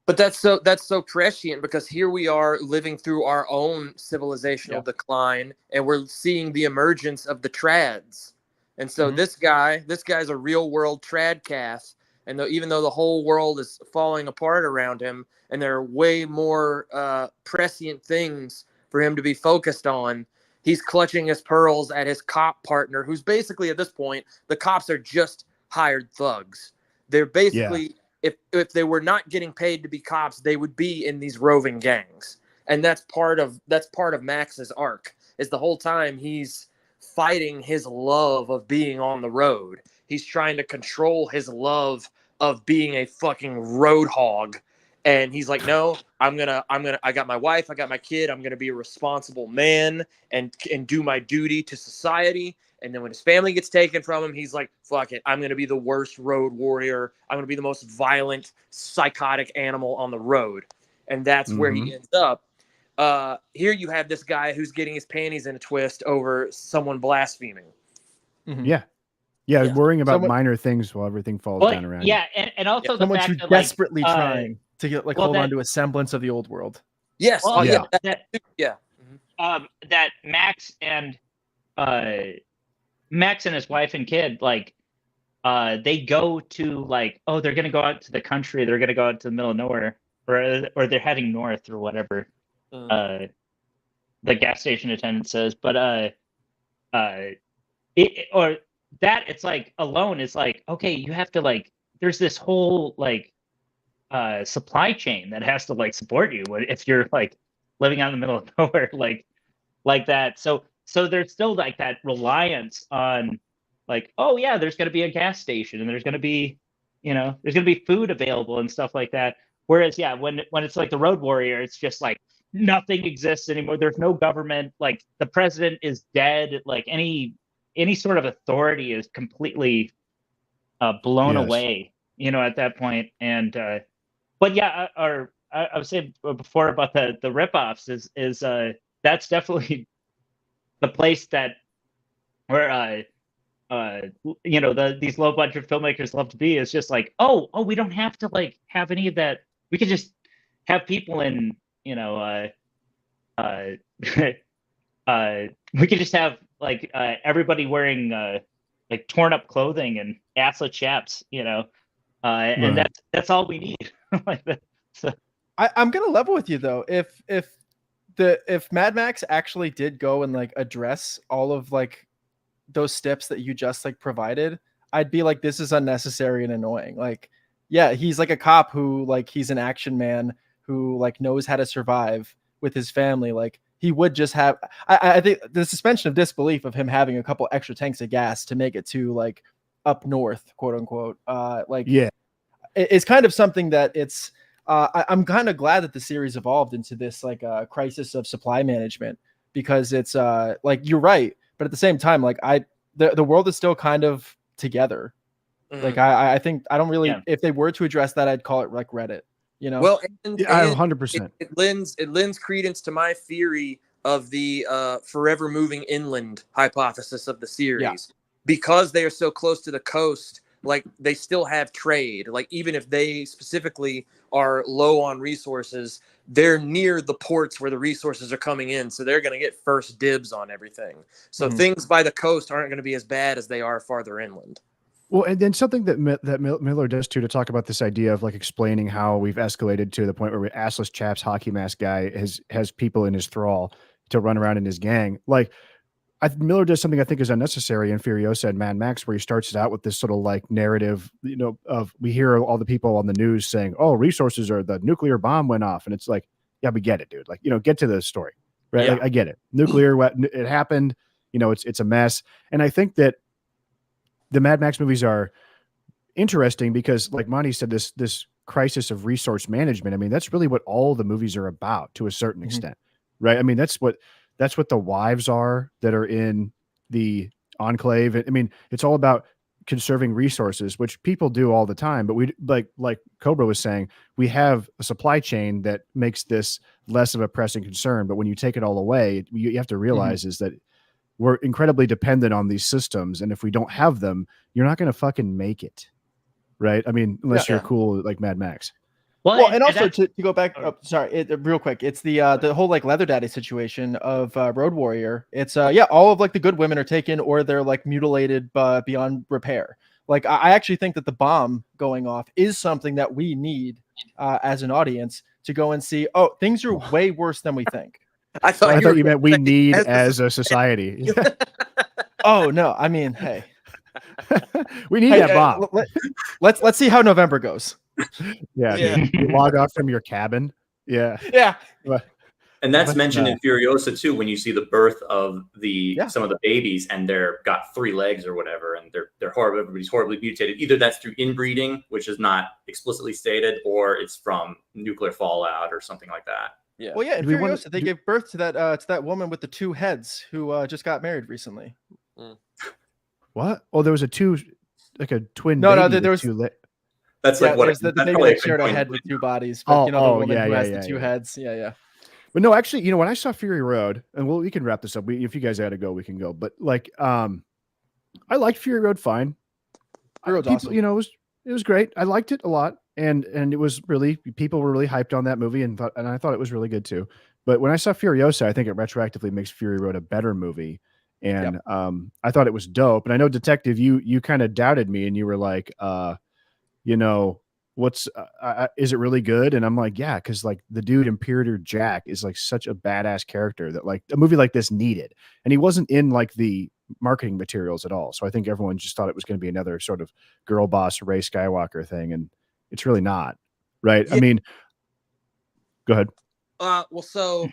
But that's so prescient because here we are living through our own civilizational decline, and we're seeing the emergence of the trads. And so this guy's a real world trad cast, and even though the whole world is falling apart around him, and there are way more prescient things for him to be focused on, he's clutching his pearls at his cop partner, who's basically at this point the cops are just hired thugs. They're basically if they were not getting paid to be cops, they would be in these roving gangs. And that's part of Max's arc, is the whole time he's fighting his love of being on the road. He's trying to control his love of being a fucking road hog. And he's like, no, I got my wife, I got my kid, I'm gonna be a responsible man and do my duty to society. And then when his family gets taken from him, he's like, fuck it, I'm going to be the worst road warrior. I'm going to be the most violent, psychotic animal on the road. And that's where he ends up. Here you have this guy who's getting his panties in a twist over someone blaspheming. Mhm. Yeah, Yeah. worrying about Someone- minor things while everything falls Well, down around you. yeah, and also the Someone fact who's that desperately like, trying to get well, hold that- on to a semblance of the old world. Yes. well, Oh, yeah. yeah. That Max and his wife and kid, like, they go to like, oh, they're gonna go out to the country, they're gonna go out to the middle of nowhere, or they're heading north or whatever. Mhm. The gas station attendant says, but it's like alone. It's like, okay, you have to like, there's this whole like supply chain that has to like support you if you're like living out in the middle of nowhere, like that. So there's still like that reliance on like, oh yeah, there's going to be a gas station and there's going to be there's going to be food available and stuff like that. Whereas yeah, when it's like the Road Warrior, it's just like nothing exists anymore. There's no government, like the president is dead, like any sort of authority is completely blown Yes. away at that point. And but yeah, I was saying before about the ripoffs is that's definitely the place that where these low budget filmmakers love to be, is just like, oh, we don't have to like have any of that. We could just have people in we could just have like everybody wearing like torn up clothing and assless chaps, and Right. that's all we need. Like that. So I'm gonna level with you though. If Mad Max actually did go and like address all of like those steps that you just like provided, I'd be like, this is unnecessary and annoying. Like, yeah, he's like a cop who like he's an action man who like knows how to survive with his family, like he would just have. I think the suspension of disbelief of him having a couple extra tanks of gas to make it to like up north, quote unquote, Yeah. it's kind of something that it's. I'm kind of glad that the series evolved into this like crisis of supply management, because it's like you're right, but at the same time, like the world is still kind of together. Like I think I don't really, if they were to address that, I'd call it like Reddit, you know? Well, Yeah, 100%. it lends credence to my theory of the forever moving inland hypothesis of the series, because they are so close to the coast. Like they still have trade. Like even if they specifically are low on resources, they're near the ports where the resources are coming in, so they're going to get first dibs on everything. So things by the coast aren't going to be as bad as they are farther inland. Well, and then something that Miller does too, to talk about this idea of like explaining how we've escalated to the point where assless chaps hockey mask guy has people in his thrall to run around in his gang. Like Miller does something I think is unnecessary in Furiosa and Mad Max, where he starts it out with this sort of like narrative, you know, of we hear all the people on the news saying, "Oh, resources are the nuclear bomb went off," and it's like, yeah, we get it, dude. Like, you know, get to the story, right? Yeah. Like, I get it. Nuclear, it happened. You know, it's a mess, and I think that the Mad Max movies are interesting because, like Monty said, this crisis of resource management. I mean, that's really what all the movies are about to a certain extent, right? I mean, that's what the wives are that are in the enclave. I mean, it's all about conserving resources, which people do all the time. But we like Cobra was saying, we have a supply chain that makes this less of a pressing concern. But when you take it all away, you have to realize is that we're incredibly dependent on these systems, and if we don't have them, you're not going to fucking make it, right? I mean, unless you're cool like Mad Max. Well, and also to go back, real quick, it's the whole like leather daddy situation of Road Warrior. It's all of like the good women are taken, or they're like mutilated beyond repair. Like I actually think that the bomb going off is something that we need as an audience to go and see. Oh, things are way worse than we think. I thought you meant we need as a society. Oh no, I mean, hey, we need that bomb. Let's see how November goes. Yeah. You log off from your cabin. Yeah. And that's mentioned in Furiosa too, when you see the birth of some of the babies, and they're got 3 legs or whatever, and they're horrible. Everybody's horribly mutated. Either that's through inbreeding, which is not explicitly stated, or it's from nuclear fallout or something like that. Yeah. Well, yeah. In Furiosa, they gave birth to that woman with the 2 heads who just got married recently. What? Oh, there was a twin. No, there was. That's like what the baby that shared a head with 2 bodies, but the woman who has the 2 heads. Yeah. But no, actually, you know, when I saw Fury Road, and we can wrap this up. If you guys got to go, we can go. But like, I liked Fury Road fine. Fury Road's awesome. You know, it was great. I liked it a lot, and it was really, people were really hyped on that movie, and I thought it was really good too. But when I saw Furiosa, I think it retroactively makes Fury Road a better movie. And I thought it was dope. And I know, Detective, you kind of doubted me, and you were like, you know, is it really good? And I'm like, yeah, because like the dude Imperator Jack is like such a badass character that like a movie like this needed, and he wasn't in like the marketing materials at all. So I think everyone just thought it was going to be another sort of girl boss Rey Skywalker thing, and it's really not, right? Yeah. I mean, go ahead. Well, so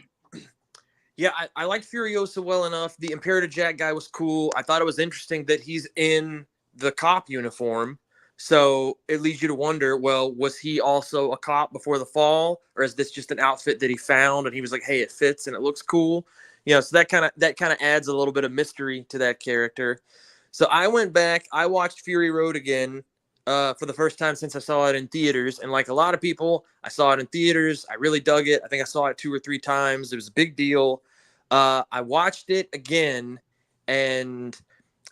yeah, I liked Furiosa well enough. The Imperator Jack guy was cool. I thought it was interesting that he's in the cop uniform. So it leads you to wonder, well, was he also a cop before the fall, or is this just an outfit that he found and he was like, hey, it fits and it looks cool? You know, so that kind of adds a little bit of mystery to that character. So I went back, I watched Fury Road again for the first time since I saw it in theaters. And like a lot of people, I saw it in theaters. I really dug it. I think I saw it 2 or 3 times. It was a big deal. I watched it again, and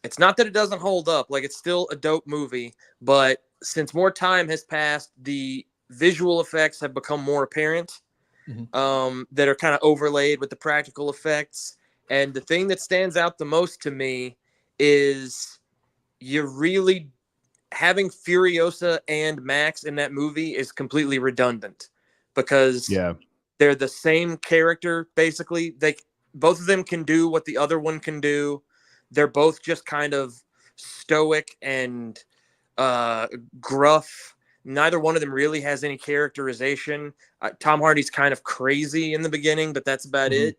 it's not that it doesn't hold up. Like, it's still a dope movie, but since more time has passed, the visual effects have become more apparent, that are kind of overlaid with the practical effects. And the thing that stands out the most to me is you're really having Furiosa and Max in that movie is completely redundant, because they're the same character. Basically, both of them can do what the other one can do. They're both just kind of stoic and gruff. Neither one of them really has any characterization. Tom Hardy's kind of crazy in the beginning, but that's about it.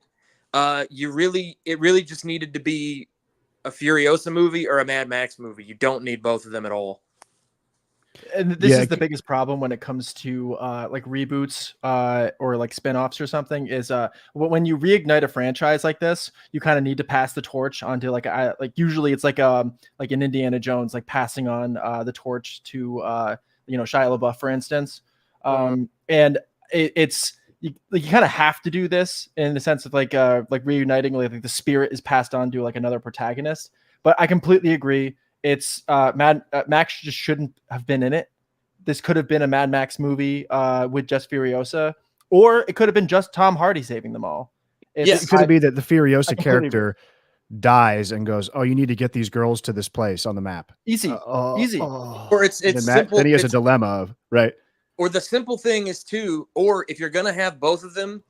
It really just needed to be a Furiosa movie or a Mad Max movie. You don't need both of them at all. And this is the biggest problem when it comes to like reboots or like spin-offs or something is when you reignite a franchise like this, you kind of need to pass the torch onto like usually it's like an Indiana Jones, like passing on the torch to Shia LaBeouf, for instance. And it's you kind of have to do this in the sense of like reuniting, like the spirit is passed on to like another protagonist. But I completely agree. It's Max just shouldn't have been in it. This could have been a Mad Max movie with just Furiosa, or it could have been just Tom Hardy saving them all. It could be that the Furiosa character dies and goes, "Oh, you need to get these girls to this place on the map." Easy. Or it's simple. Then he has a dilemma of right. Or the simple thing is or if you're gonna have both of them,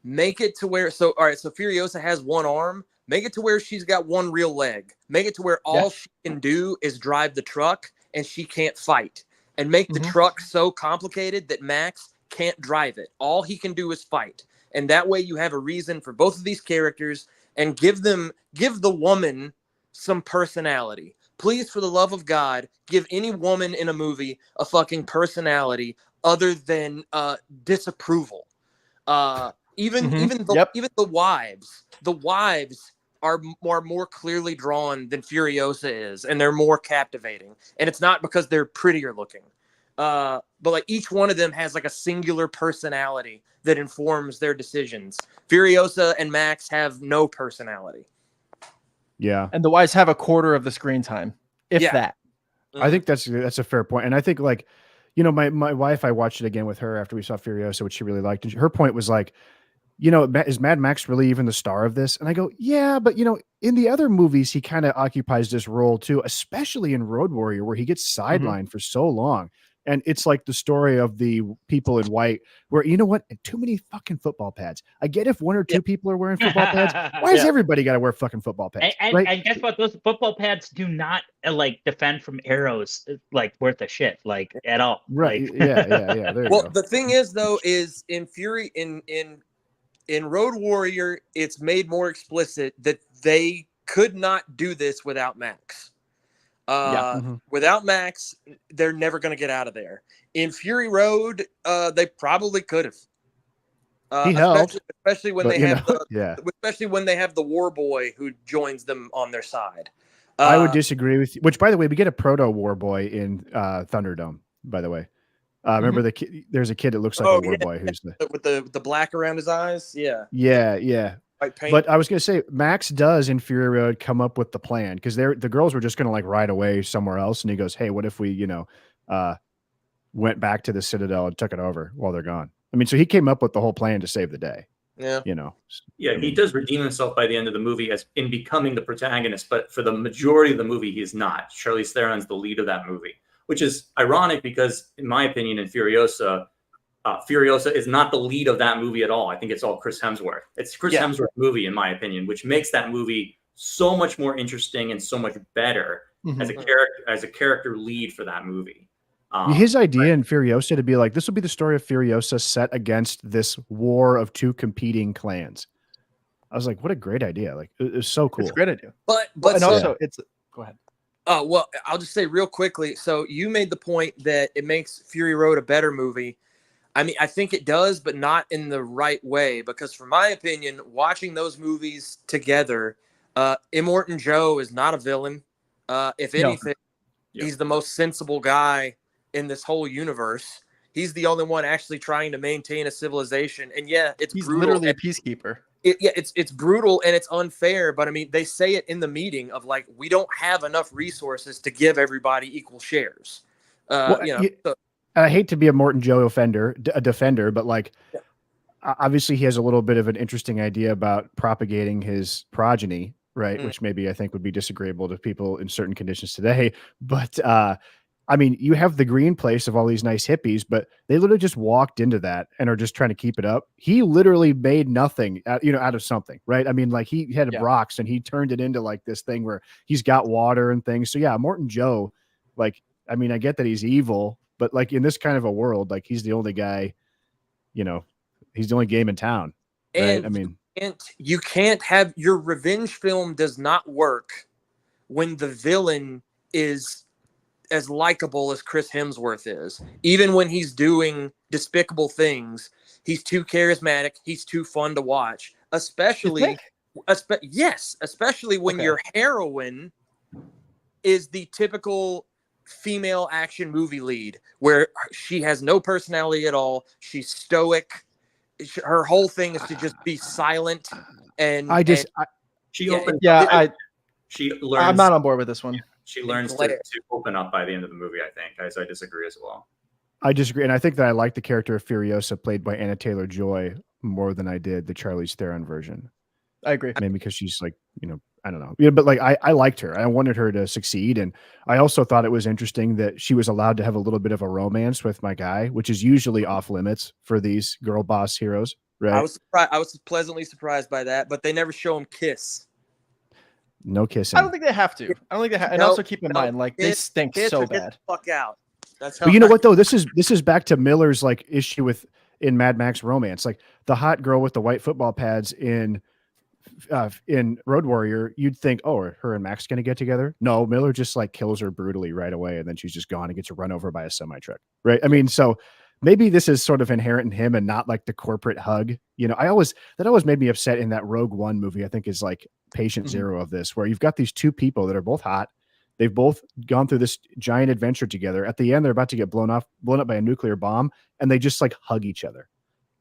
make it to where so Furiosa has one arm. Make it to where she's got one real leg. Make it to where all she can do is drive the truck and she can't fight. And make the truck so complicated that Max can't drive it. All he can do is fight. And that way you have a reason for both of these characters and give the woman some personality. Please, for the love of God, give any woman in a movie a fucking personality other than disapproval. Even the wives. The wives are more clearly drawn than Furiosa is, and they're more captivating. And it's not because they're prettier looking. But like each one of them has like a singular personality that informs their decisions. Furiosa and Max have no personality. Yeah. And the wives have a quarter of the screen time, if that. I think that's a fair point. And I think like, my wife, I watched it again with her after we saw Furiosa, which she really liked. And her point was like, is Mad Max really even the star of this? And I go, yeah, but in the other movies, he kind of occupies this role too, especially in Road Warrior, where he gets sidelined for so long. And it's like the story of the people in white where, too many fucking football pads. I get if one or two people are wearing football pads. Why does everybody got to wear fucking football pads? Right? And guess what? Those football pads do not defend from arrows worth of shit at all. Right. Yeah. There you go. The thing is though, is in Road Warrior, it's made more explicit that they could not do this without Max. Without Max, they're never going to get out of there. In Fury Road, they probably could have. He helped, especially when especially when they have the War Boy who joins them on their side. I would disagree with you. Which, by the way, we get a proto War Boy in Thunderdome. By the way, remember there's a kid that looks like a War Boy who's with the black around his eyes. Yeah. But I was going to say, Max does in Fury Road come up with the plan because the girls were just going to ride away somewhere else. And he goes, hey, what if we, went back to the Citadel and took it over while they're gone? I mean, so he came up with the whole plan to save the day. Yeah. He does redeem himself by the end of the movie as in becoming the protagonist. But for the majority of the movie, he's not. Charlize Theron's the lead of that movie, which is ironic because, in my opinion, in Furiosa is not the lead of that movie at all. I think it's all Chris Hemsworth. It's Chris Hemsworth's movie, in my opinion, which makes that movie so much more interesting and so much better as a character lead for that movie. His idea in Furiosa to be like, this will be the story of Furiosa set against this war of two competing clans. I was like, what a great idea. It was so cool. It's a great idea. But also go ahead. Oh, well, I'll just say real quickly. So you made the point that it makes Fury Road a better movie. I mean, I think it does, but not in the right way, because from my opinion, watching those movies together, Immortan Joe is not a villain. If anything, he's the most sensible guy in this whole universe. He's the only one actually trying to maintain a civilization. And he's brutal. Literally a peacekeeper. It's brutal and it's unfair, but I mean, they say it in the meeting of we don't have enough resources to give everybody equal shares. I hate to be a Morton Joe defender, but obviously he has a little bit of an interesting idea about propagating his progeny, right? Which maybe I think would be disagreeable to people in certain conditions today. But I mean, you have the green place of all these nice hippies, but they literally just walked into that and are just trying to keep it up. He literally made nothing, out of something, right? I mean, he had rocks and he turned it into this thing where he's got water and things. So yeah, Morton Joe, I mean, I get that he's evil But like in this kind of a world, like he's the only guy, you know, he's the only game in town. Right? And I mean, you can't have your revenge film does not work when the villain is as likable as Chris Hemsworth is. Even when he's doing despicable things, he's too charismatic. He's too fun to watch, especially when your heroine is the typical female action movie lead, where she has no personality at all. She's stoic. Her whole thing is to just be silent. And she opens. She learns. I'm not on board with this one. She learns to open up by the end of the movie, I think. I disagree as well. I disagree. And I think that I like the character of Furiosa played by Anna Taylor-Joy more than I did the Charlize Theron version. I agree. Maybe because she's like, I don't know. Yeah, but like I liked her. I wanted her to succeed. And I also thought it was interesting that she was allowed to have a little bit of a romance with my guy, which is usually off limits for these girl boss heroes. Right. I was pleasantly surprised by that, but they never show him kiss. No kissing. I don't think they have to. I don't think they have. And also keep in mind, like they stink so bad. Get the fuck out. That's how. But you know what though? This is back to Miller's like issue in Mad Max Romance. Like the hot girl with the white football pads in Road Warrior, you'd think, oh, are her and Max going to get together? No, Miller just like kills her brutally right away, and then she's just gone and gets run over by a semi truck. Right? I mean, so maybe this is sort of inherent in him and not like the corporate hug. That always made me upset in that Rogue One movie. I think is like patient zero of this, where you've got these two people that are both hot. They've both gone through this giant adventure together. At the end, they're about to get blown up by a nuclear bomb, and they just like hug each other.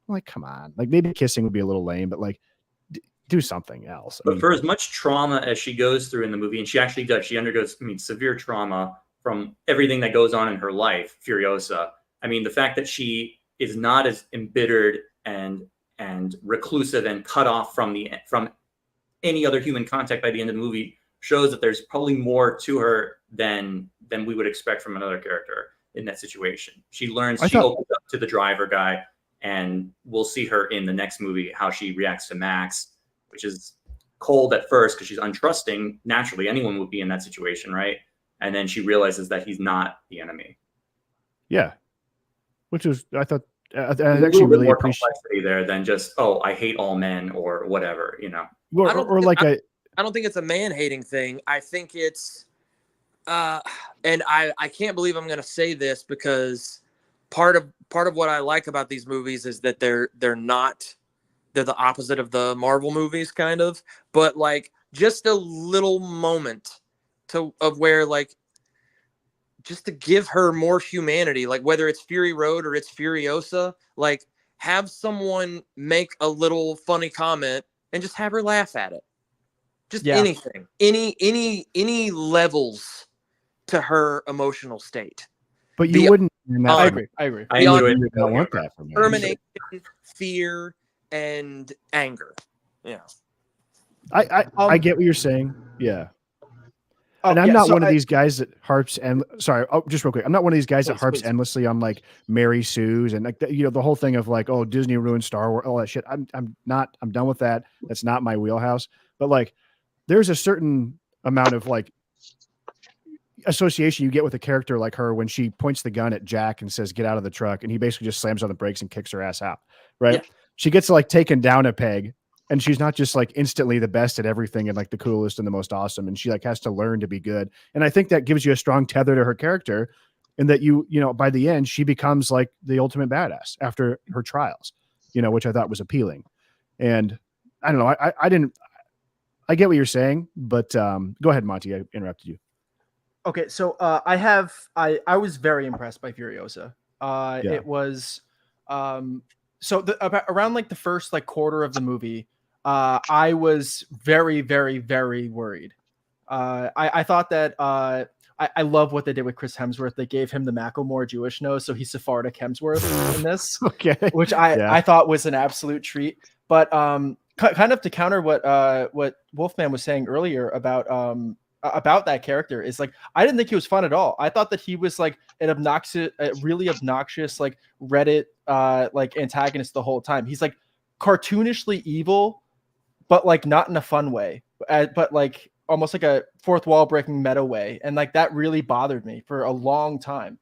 I'm like, come on, like maybe kissing would be a little lame, but like do something else. But for as much trauma as she goes through in the movie, and she actually does, she undergoes, severe trauma from everything that goes on in her life, Furiosa. I mean, the fact that she is not as embittered and reclusive and cut off from any other human contact by the end of the movie shows that there's probably more to her than we would expect from another character in that situation. She learns, she opens up to the driver guy, and we'll see her in the next movie, how she reacts to Max, which is cold at first because she's untrusting. Naturally, anyone would be in that situation, right? And then she realizes that he's not the enemy. Yeah. Which was, I thought, I actually really more appreciate complexity there than just, oh, I hate all men or whatever, I don't think it's a man-hating thing. I think it's, and I can't believe I'm going to say this because part of what I like about these movies is that they're the opposite of the Marvel movies, kind of. But like just a little moment of where like just to give her more humanity, like whether it's Fury Road or it's Furiosa, like have someone make a little funny comment and just have her laugh at it. Just anything, any levels to her emotional state. But you wouldn't. I agree. I don't want that from termination, fear, and anger. Yeah. I get what you're saying. Yeah. And I'm not one of these guys that harps and just real quick. I'm not one of these guys that harps endlessly on like Mary Sue's and like the whole thing of like, oh, Disney ruined Star Wars, all that shit. I'm done with that. That's not my wheelhouse. But like, there's a certain amount of like association you get with a character like her when she points the gun at Jack and says, "Get out of the truck," and he basically just slams on the brakes and kicks her ass out. Right? Yeah. She gets like taken down a peg. And she's not just like instantly the best at everything and like the coolest and the most awesome. And she like has to learn to be good. And I think that gives you a strong tether to her character, and that by the end, she becomes like the ultimate badass after her trials, which I thought was appealing. And I don't know. I get what you're saying, but go ahead, Monty. I interrupted you. Okay. So I was very impressed by Furiosa. It was, around like the first like quarter of the movie, I was very, very, very worried. I thought that I love what they did with Chris Hemsworth. They gave him the Macklemore Jewish nose, so he's Sephardic Hemsworth in this, okay, which I thought was an absolute treat. But kind of to counter what Wolfman was saying earlier about that character is like I didn't think he was fun at all. I thought that he was like a really obnoxious like Reddit like antagonist the whole time. He's like cartoonishly evil, but like not in a fun way, but like almost like a fourth wall breaking meta way, and like that really bothered me for a long time.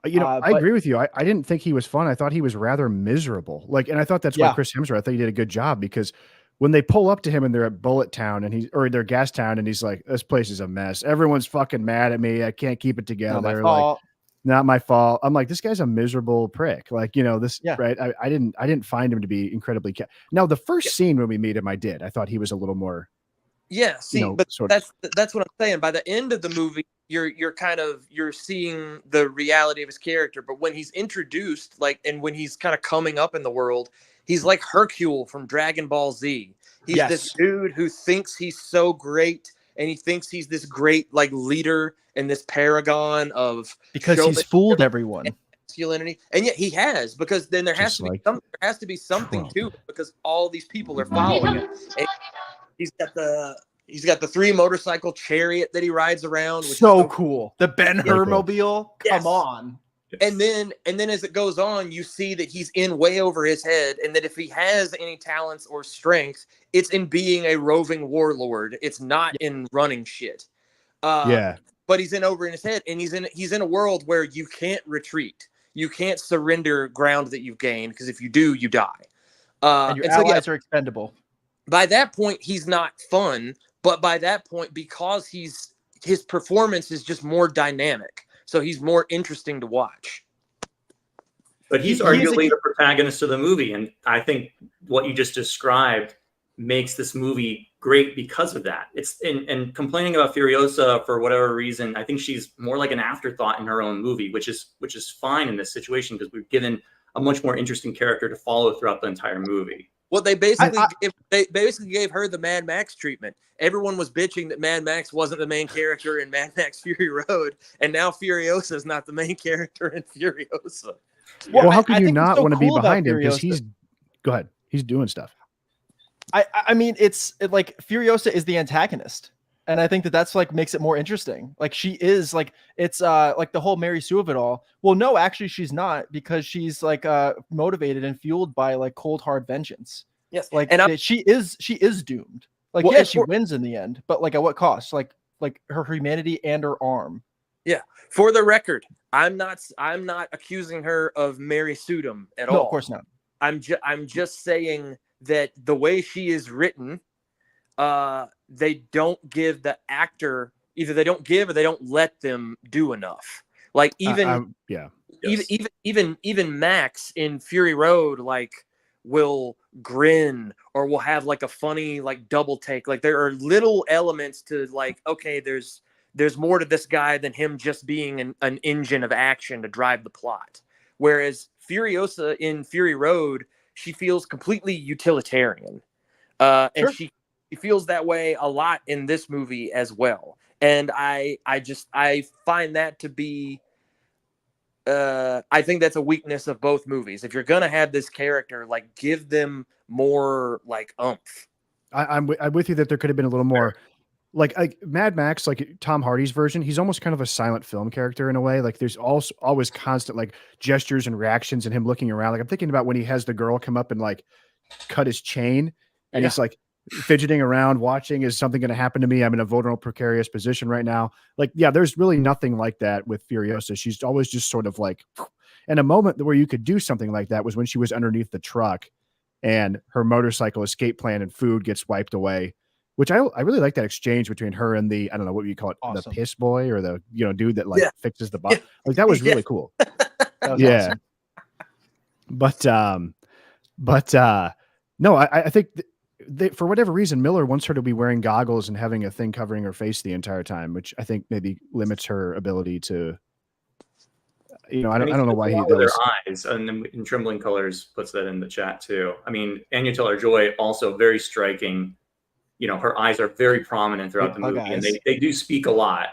You know, I but- agree with you. I didn't think he was fun. I thought he was rather miserable. Like, and I thought that's why Yeah. Chris Hemsworth, I thought he did a good job, because when they pull up to him and they're at Bullet Town or they're Gas Town, and he's like, this place is a mess. Everyone's fucking mad at me. I can't keep it together. Not my Like, fault. not my fault. I'm like, this guy's a miserable prick. Like, you know, this, Yeah. right. I didn't find him to be incredibly, now the first scene when we meet him, I thought he was a little more, Yeah, see, know, but sort of- that's what I'm saying. By the end of the movie, you're seeing the reality of his character. But when he's introduced, like, and when he's kind of coming up in the world, he's like Hercule from Dragon Ball Z. He's Yes. this dude who thinks he's so great, and he thinks he's this great like leader and this paragon of Because he's showmanship fooled everyone. and masculinity, and yet he has, because then there has Just to be like there has to be something Trump. to it, because all these people are following him. And he's got the 3 motorcycle chariot that he rides around, which is So cool. The Ben-Hur cool. mobile. Yes. Come on. And then as it goes on, you see that he's in way over his head, and that if he has any talents or strength, it's in being a roving warlord. It's not in running shit. yeah. But he's in over in his head, and he's in a world where you can't retreat. You can't surrender ground that you've gained, because if you do, you die. And your allies are expendable. By that point, he's not fun. But by that point, because his performance is just more dynamic, so he's more interesting to watch. But he's arguably the protagonist of the movie, and I think what you just described makes this movie great because of that. It's and complaining about Furiosa for whatever reason, I think she's more like an afterthought in her own movie, which is fine in this situation, because we've given a much more interesting character to follow throughout the entire movie. Well, they basically gave her the Mad Max treatment. Everyone was bitching that Mad Max wasn't the main character in Mad Max Fury Road, and now Furiosa is not the main character in Furiosa. Well, how could I you think what's not so want to be cool about behind him? Because Furiosa- go ahead. He's doing stuff. I mean, it's like Furiosa is the antagonist, and I think that's like makes it more interesting. Like, she is like, it's like the whole Mary Sue of it all. Well, no, actually she's not, because she's like motivated and fueled by like cold hard vengeance. Yes, Like, and she is doomed. Like, Well, yeah, and she for- wins in the end, but like at what cost? Like her humanity and her arm. yeah. For the record, I'm not accusing her of Mary Sudom at all. No, of course not. I'm just saying that the way she is written, they don't give the actor, either they don't give or they don't let them do enough. Like even Max in Fury Road, like, will grin or will have like a funny like double take. Like, there are little elements to like, okay, there's more to this guy than him just being an engine of action to drive the plot. Whereas Furiosa in Fury Road, she feels completely utilitarian. And Sure. she feels that way a lot in this movie as well. And I find that to be, I think that's a weakness of both movies. If you're going to have this character, like, give them more like oomph. I'm with you that there could have been a little more, like Mad Max, like Tom Hardy's version. He's almost kind of a silent film character in a way. Like, there's also always constant like gestures and reactions and him looking around. Like, I'm thinking about when he has the girl come up and like cut his chain, and he's like fidgeting around, watching, is something going to happen to me? I'm in a vulnerable, precarious position right now. Like, yeah, there's really nothing like that with Furiosa. She's always just sort of like, and a moment where you could do something like that was when she was underneath the truck and her motorcycle escape plan and food gets wiped away, which I really like that exchange between her and the, I don't know what you call it, Awesome. the piss boy or the, dude that like fixes the box. Yeah. Like, that was really cool. That was Yeah. awesome. But no, I think for whatever reason, Miller wants her to be wearing goggles and having a thing covering her face the entire time, which I think maybe limits her ability to, I don't know why he with does. her eyes, and in Trembling Colors puts that in the chat too. I mean, Anya Taylor-Joy also very striking. Her eyes are very prominent throughout the movie, and they do speak a lot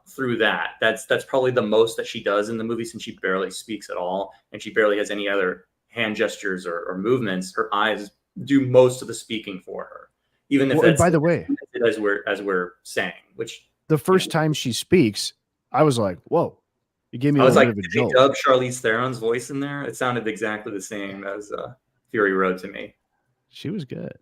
through that. That's probably the most that she does in the movie, since she barely speaks at all, and she barely has any other hand gestures or movements. Her eyes do most of the speaking for her, even if Well, and by the way, as we're saying, which the first time she speaks, I was like, whoa. You gave me I a was little like, bit of a did they jolt. dub Charlize Theron's voice in there? It sounded exactly the same as Fury Road to me. She was good.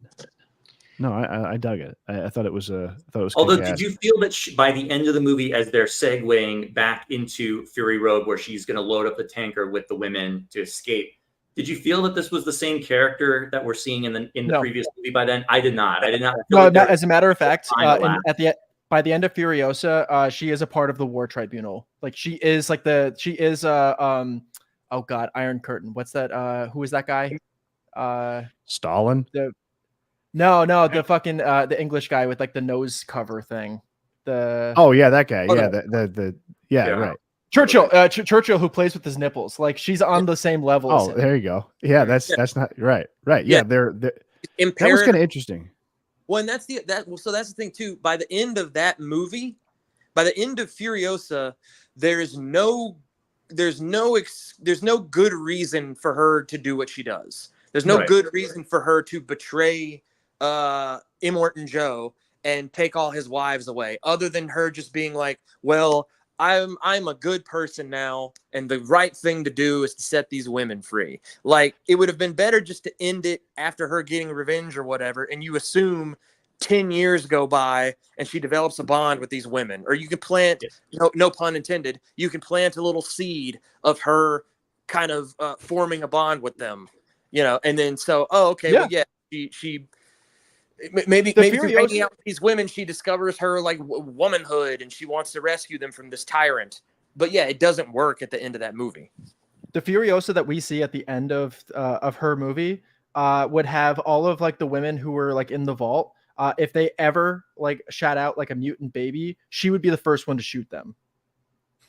No, I dug it. I thought it was Although, kick-ass. did you feel that by the end of the movie, as they're segueing back into Fury Road, where she's going to load up the tanker with the women to escape, did you feel that this was the same character that we're seeing in the No. previous movie by then? I did not. I did not. No, like as a matter of fact, time by the end of Furiosa, she is a part of the War Tribunal. Like she is oh god, Iron Curtain. What's that? Who is that guy? Stalin? No, the fucking the English guy with like the nose cover thing. Oh yeah, that guy. Yeah, right. Churchill, who plays with his nipples. Like she's on the same level. Oh, there you go. Yeah, that's not right. Right. Yeah, they're that was kind of interesting. Well, and that's the thing too. By the end of that movie, by the end of Furiosa, there's no good reason for her to do what she does. There's no good reason for her to betray Immortan Joe and take all his wives away, other than her just being like, well, I'm a good person now, and the right thing to do is to set these women free. Like, it would have been better just to end it after her getting revenge or whatever, and you assume 10 years go by and she develops a bond with these women. Or you can plant, no pun intended, you can plant a little seed of her kind of forming a bond with them, and then she maybe through hanging out with these women, she discovers her like womanhood and she wants to rescue them from this tyrant. But yeah, it doesn't work at the end of that movie. The Furiosa that we see at the end of her movie would have all of like the women who were like in the vault. If they ever like shot out like a mutant baby, she would be the first one to shoot them.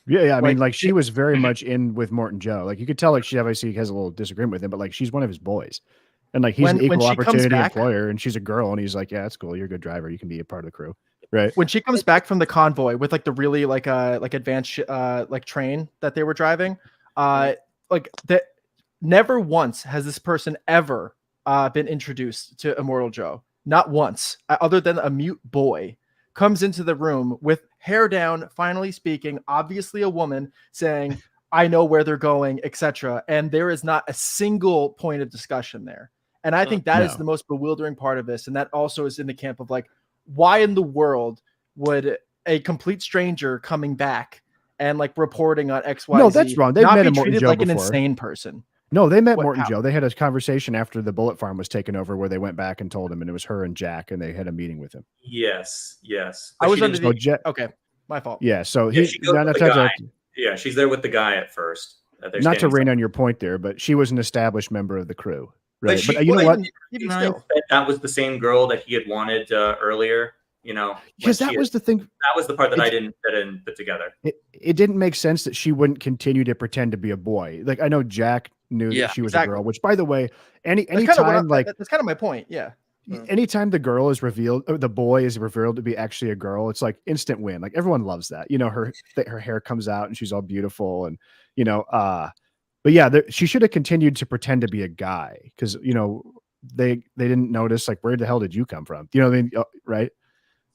Yeah. I mean, like she was very much in with Morton Joe. Like you could tell, like she obviously has a little disagreement with him, but like she's one of his boys. And like he's an equal opportunity employer, and she's a girl, and he's like, yeah, that's cool. You're a good driver. You can be a part of the crew, right? When she comes back from the convoy with like the really like advanced like train that they were driving, never once has this person ever been introduced to Immortal Joe. Not once, other than a mute boy comes into the room with hair down, finally speaking, obviously a woman, saying, "I know where they're going," etc. And there is not a single point of discussion there. And I think that is the most bewildering part of this. And that also is in the camp of like, why in the world would a complete stranger coming back and like reporting on XYZ No, that's wrong. They've met Morton Joe like before. An insane person. No, they met Morton Joe. They had a conversation after the Bullet Farm was taken over where they went back and told him, and it was her and Jack, and they had a meeting with him. Yes. I was under the okay, my fault. Yeah, so she's there with the guy at first. Not to rain on your point there, but she was an established member of the crew, right? But you know what? That was the same girl that he had wanted earlier. Because that was the thing. That was the part that I didn't put together. It didn't make sense that she wouldn't continue to pretend to be a boy. Like I know Jack knew that she was a girl, which by the way, anytime like that's kind of my point. Yeah. Anytime the girl is revealed, or the boy is revealed to be actually a girl, it's like instant win. Like everyone loves that. Her hair comes out and she's all beautiful, and but yeah, she should have continued to pretend to be a guy because they didn't notice like where the hell did you come from? Right?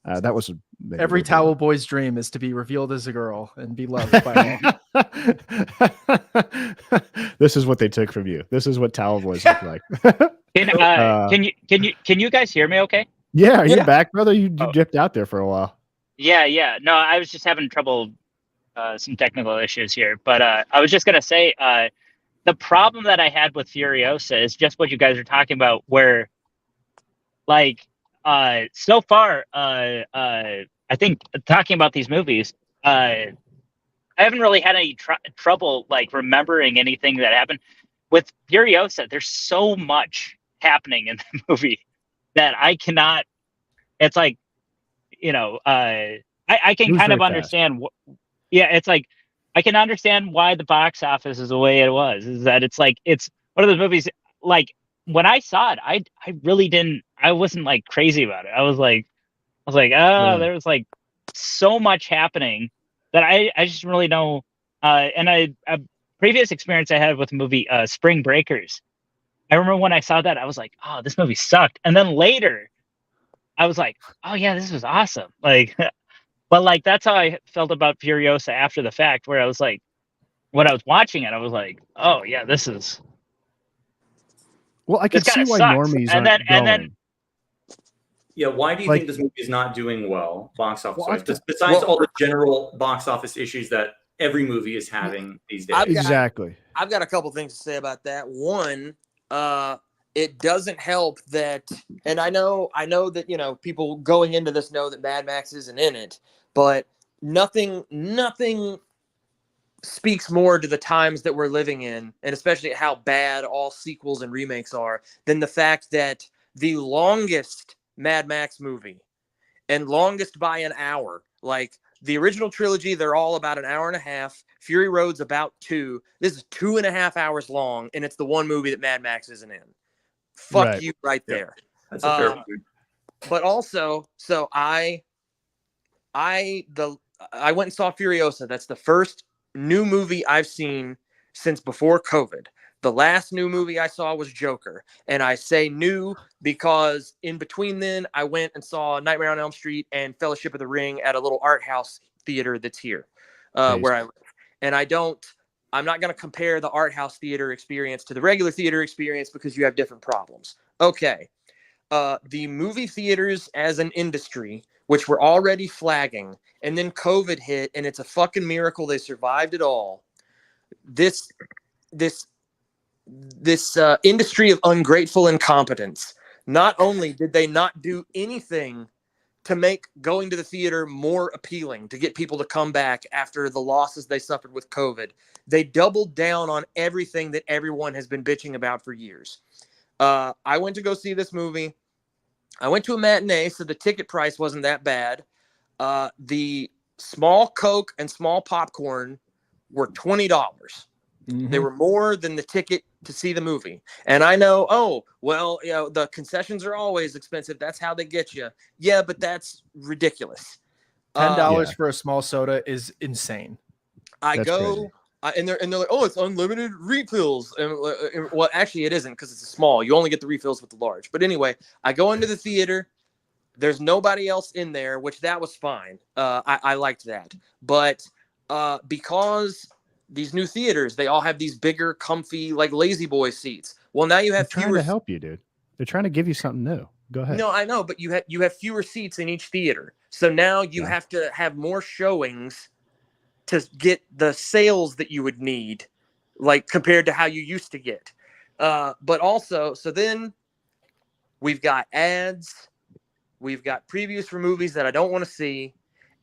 That was every towel boy's dream is to be revealed as a girl and be loved by all. This is what they took from you. This is what towel boys look like. Can you guys hear me okay? Yeah, are you back, brother? You dipped out there for a while. Yeah. No, I was just having trouble, some technical issues here. But I was just gonna say, the problem that I had with Furiosa is just what you guys are talking about, where like so far, I think talking about these movies, I haven't really had any trouble like remembering anything that happened. With Furiosa, there's so much happening in the movie that I cannot. It's like, I can kind of understand. It's like I can understand why the box office is the way it was. Is that it's like it's one of those movies. Like when I saw it, I really didn't. I wasn't like crazy about it. I was like, there was like so much happening that I just really know. And a previous experience I had with the movie Spring Breakers. I remember when I saw that, I was like, oh, this movie sucked. And then later, I was like, oh yeah, this was awesome. Like, but like that's how I felt about Furiosa after the fact, where I was like, when I was watching it, I was like, oh yeah, this is. Well, I can see why normies aren't going. Yeah, why do you Like- think this movie is not doing well box office Well, wise? I've- Besides all the general box office issues that every movie is having these days. I've got- Exactly. I've got a couple things to say about that. One, it doesn't help that, and I know that people going into this know that Mad Max isn't in it, but nothing speaks more to the times that we're living in, and especially how bad all sequels and remakes are, than the fact that the longest Mad Max movie, and longest by an hour, like the original trilogy, they're all about an hour and a half. Fury Road's about 2. This is 2.5 hours long, and it's the one movie that Mad Max isn't in. Fuck Right. you right Yeah. there. That's a fair point. But also, so I went and saw Furiosa. That's the first new movie I've seen since before COVID. The last new movie I saw was Joker. And I say new because in between then, I went and saw Nightmare on Elm Street and Fellowship of the Ring at a little art house theater that's here where I live. And I'm not going to compare the art house theater experience to the regular theater experience because you have different problems. Okay. The movie theaters as an industry, which were already flagging, and then COVID hit, and it's a fucking miracle they survived it all. This industry of ungrateful incompetence. Not only did they not do anything to make going to the theater more appealing, to get people to come back after the losses they suffered with COVID, they doubled down on everything that everyone has been bitching about for years. I went to go see this movie. I went to a matinee, so the ticket price wasn't that bad. The small Coke and small popcorn were $20. They were more than the ticket to see the movie. And I know, the concessions are always expensive. That's how they get you. Yeah, but that's ridiculous. $10 for a small soda is insane. That's crazy. And they're like, oh, it's unlimited refills. And well, actually, it isn't because it's a small. You only get the refills with the large. But anyway, I go into the theater. There's nobody else in there, which that was fine. I liked that. But because these new theaters, they all have these bigger, comfy, like lazy boy seats. Well, now you have They're trying to help you, dude. They're trying to give you something new. Go ahead. No, I know, but you have fewer seats in each theater. So now you have to have more showings to get the sales that you would need, like compared to how you used to get. But also, so then we've got ads, we've got previews for movies that I don't want to see,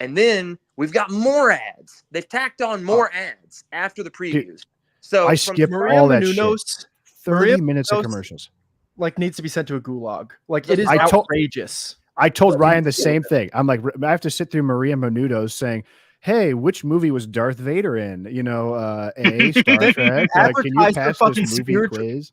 and then we've got more ads. They've tacked on more ads after the previews. Dude, So I from skipped Maria all that Menounos, shit. 30 Maria minutes of Menounos, commercials. like, needs to be sent to a gulag. Like, it is I told- outrageous. I told Ryan the same thing. I'm like, I have to sit through Maria Menounos saying, hey, which movie was Darth Vader in? Star Trek. Like, can you Advertise pass for this fucking movie spiritual- quiz?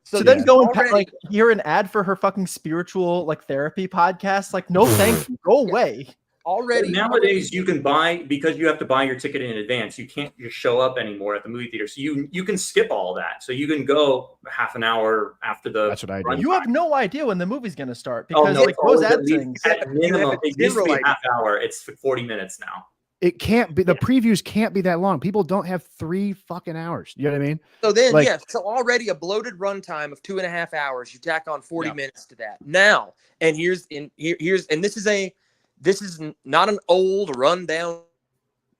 So Yeah. then go and Already- like hear an ad for her fucking spiritual like therapy podcast. Like, no, thank you. Go away. But nowadays, you can buy, because you have to buy your ticket in advance. You can't just show up anymore at the movie theater. So you can skip all that. So you can go half an hour after the. That's what I do. You have no idea when the movie's gonna start Oh, because no, like it's those always ad at least- things. At minimum, it used to be general half hour. It's 40 minutes now. It can't be. The previews can't be that long. People don't have 3 fucking hours. You know what I mean? So then, Like- so already a bloated runtime of 2.5 hours. You tack on 40 minutes to that. Now, and here's this is not an old rundown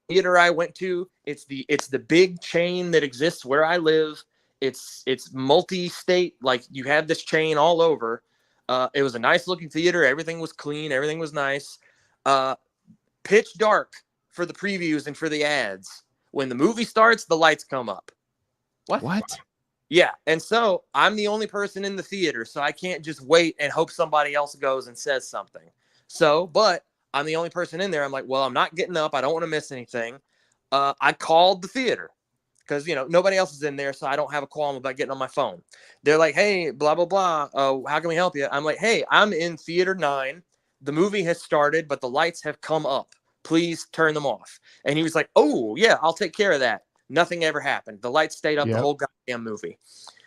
theater I went to. It's the big chain that exists where I live. It's multi-state. Like, you have this chain all over. It was a nice looking theater. Everything was clean. Everything was nice. Pitch dark for the previews and for the ads. When the movie starts, the lights come up. What? Yeah, and so I'm the only person in the theater, so I can't just wait and hope somebody else goes and says something. So, but I'm the only person in there. I'm like, well, I'm not getting up. I don't want to miss anything. I called the theater because, nobody else is in there, so I don't have a qualm about getting on my phone. They're like, hey, blah, blah, blah. How can we help you? I'm like, hey, I'm in theater 9. The movie has started, but the lights have come up. Please turn them off. And he was like, oh, yeah, I'll take care of that. Nothing ever happened. The lights stayed up the whole goddamn movie.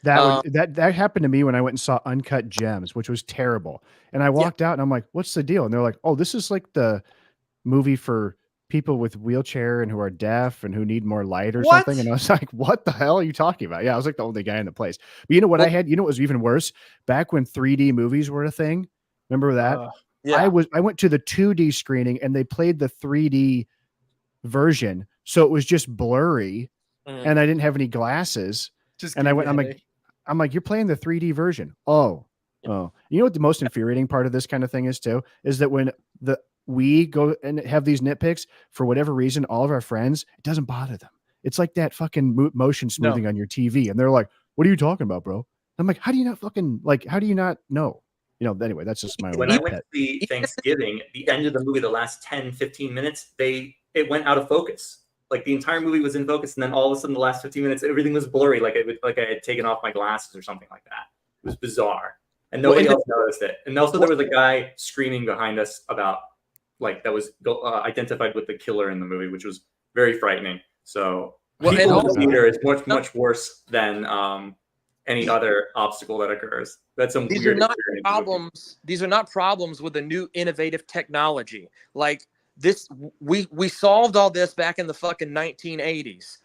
That happened to me when I went and saw Uncut Gems, which was terrible. And I walked out and I'm like, what's the deal? And they're like, oh, this is like the movie for people with wheelchair and who are deaf and who need more light or something. And I was like, what the hell are you talking about? Yeah, I was like the only guy in the place. But you know what I had? You know what was even worse? Back when 3D movies were a thing. Remember that? Yeah. I went to the 2D screening and they played the 3D version, so it was just blurry, Mhm. and I didn't have any glasses. Just And I gave went, you a headache. I'm like, you're playing the 3D version. Oh. You know what the most infuriating part of this kind of thing is too? Is that when we go and have these nitpicks, for whatever reason, all of our friends, it doesn't bother them. It's like that fucking motion smoothing on your TV. And they're like, what are you talking about, bro? I'm like, how do you not know? Anyway, that's just my When own I went to pet. the Thanksgiving, the end of the movie, the last 10, 15 minutes, it went out of focus. Like the entire movie was in focus, and then all of a sudden, the last 15 minutes, everything was blurry, like I had taken off my glasses or something like that. It was bizarre, and nobody else noticed it. And also, there was a guy screaming behind us about that was identified with the killer in the movie, which was very frightening. So people in the theater is much worse than any other obstacle that occurs. That's some These weird are not problems. These are not problems with a new innovative technology. Like this, we solved all this back in the fucking 1980s.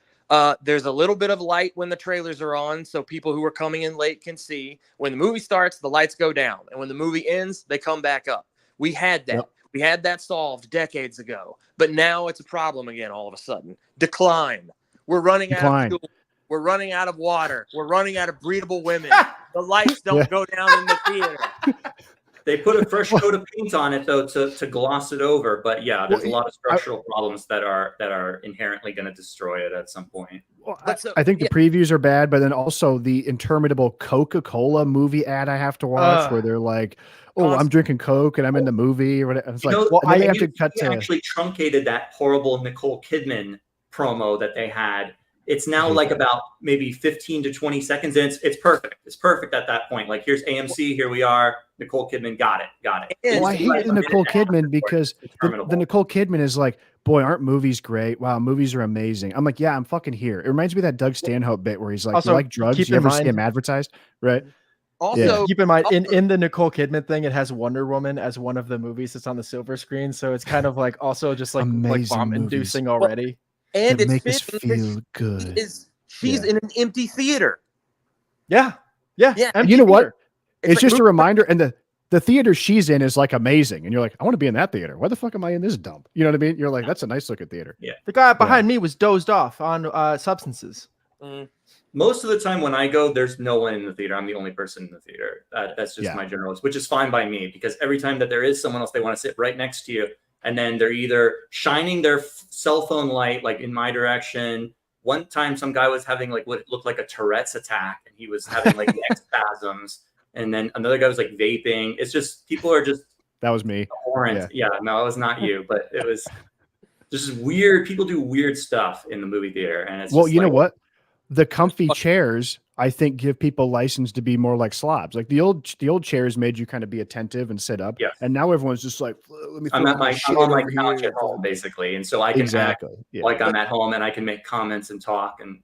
There's a little bit of light when the trailers are on, so people who are coming in late can see. When the movie starts, the lights go down, and when the movie ends, they come back up. We had that. Yep. We had that solved decades ago, but now it's a problem again. All of a sudden, decline. We're running out of fuel. We're running out of water. We're running out of breedable women. The lights don't go down in the theater. They put a fresh coat of paint on it though to gloss it over, but yeah, there's a lot of structural problems that are inherently going to destroy it at some point. Well, I think the previews are bad, but then also the interminable Coca-Cola movie ad I have to watch where they're like, "Oh, I'm drinking Coke and I'm in the movie." Or whatever. It's like, I have to cut to actually truncated that horrible Nicole Kidman promo that they had. It's now like about maybe 15 to 20 seconds. And it's perfect. It's perfect at that point. Like, here's AMC. Here we are. Nicole Kidman. Got it. Well, I hate the Nicole Kidman because the Nicole Kidman is like, boy, aren't movies great? Wow, movies are amazing. I'm like, yeah, I'm fucking here. It reminds me of that Doug Stanhope bit where he's like, you like drugs? You ever see him advertised? Right. Also, keep in mind, in the Nicole Kidman thing, it has Wonder Woman as one of the movies that's on the silver screen. So it's kind of like also just like bomb-inducing already. And it's make us feel good. She's in an empty theater. Yeah. You know what? It's just a reminder. And the theater she's in is like amazing. And you're like, I want to be in that theater. Why the fuck am I in this dump? You know what I mean? You're like, that's a nice looking theater. Yeah. The guy behind me was dozed off on substances. Most of the time when I go, there's no one in the theater. I'm the only person in the theater. That's just my general, which is fine by me, because every time that there is someone else, they want to sit right next to you. And then they're either shining their cell phone light, like in my direction. One time, some guy was having like what looked like a Tourette's attack, and he was having like neck spasms. And then another guy was like vaping. It's just, people are just. That was me. Yeah, no, it was not you, but it was just weird. People do weird stuff in the movie theater, and it's you know what? The comfy chairs, I think, give people license to be more like slobs. Like the old chairs made you kind of be attentive and sit up. Yes. And now everyone's just like, let me. I'm on my couch at home, basically, and so I can act like I'm at home, and I can make comments and talk, and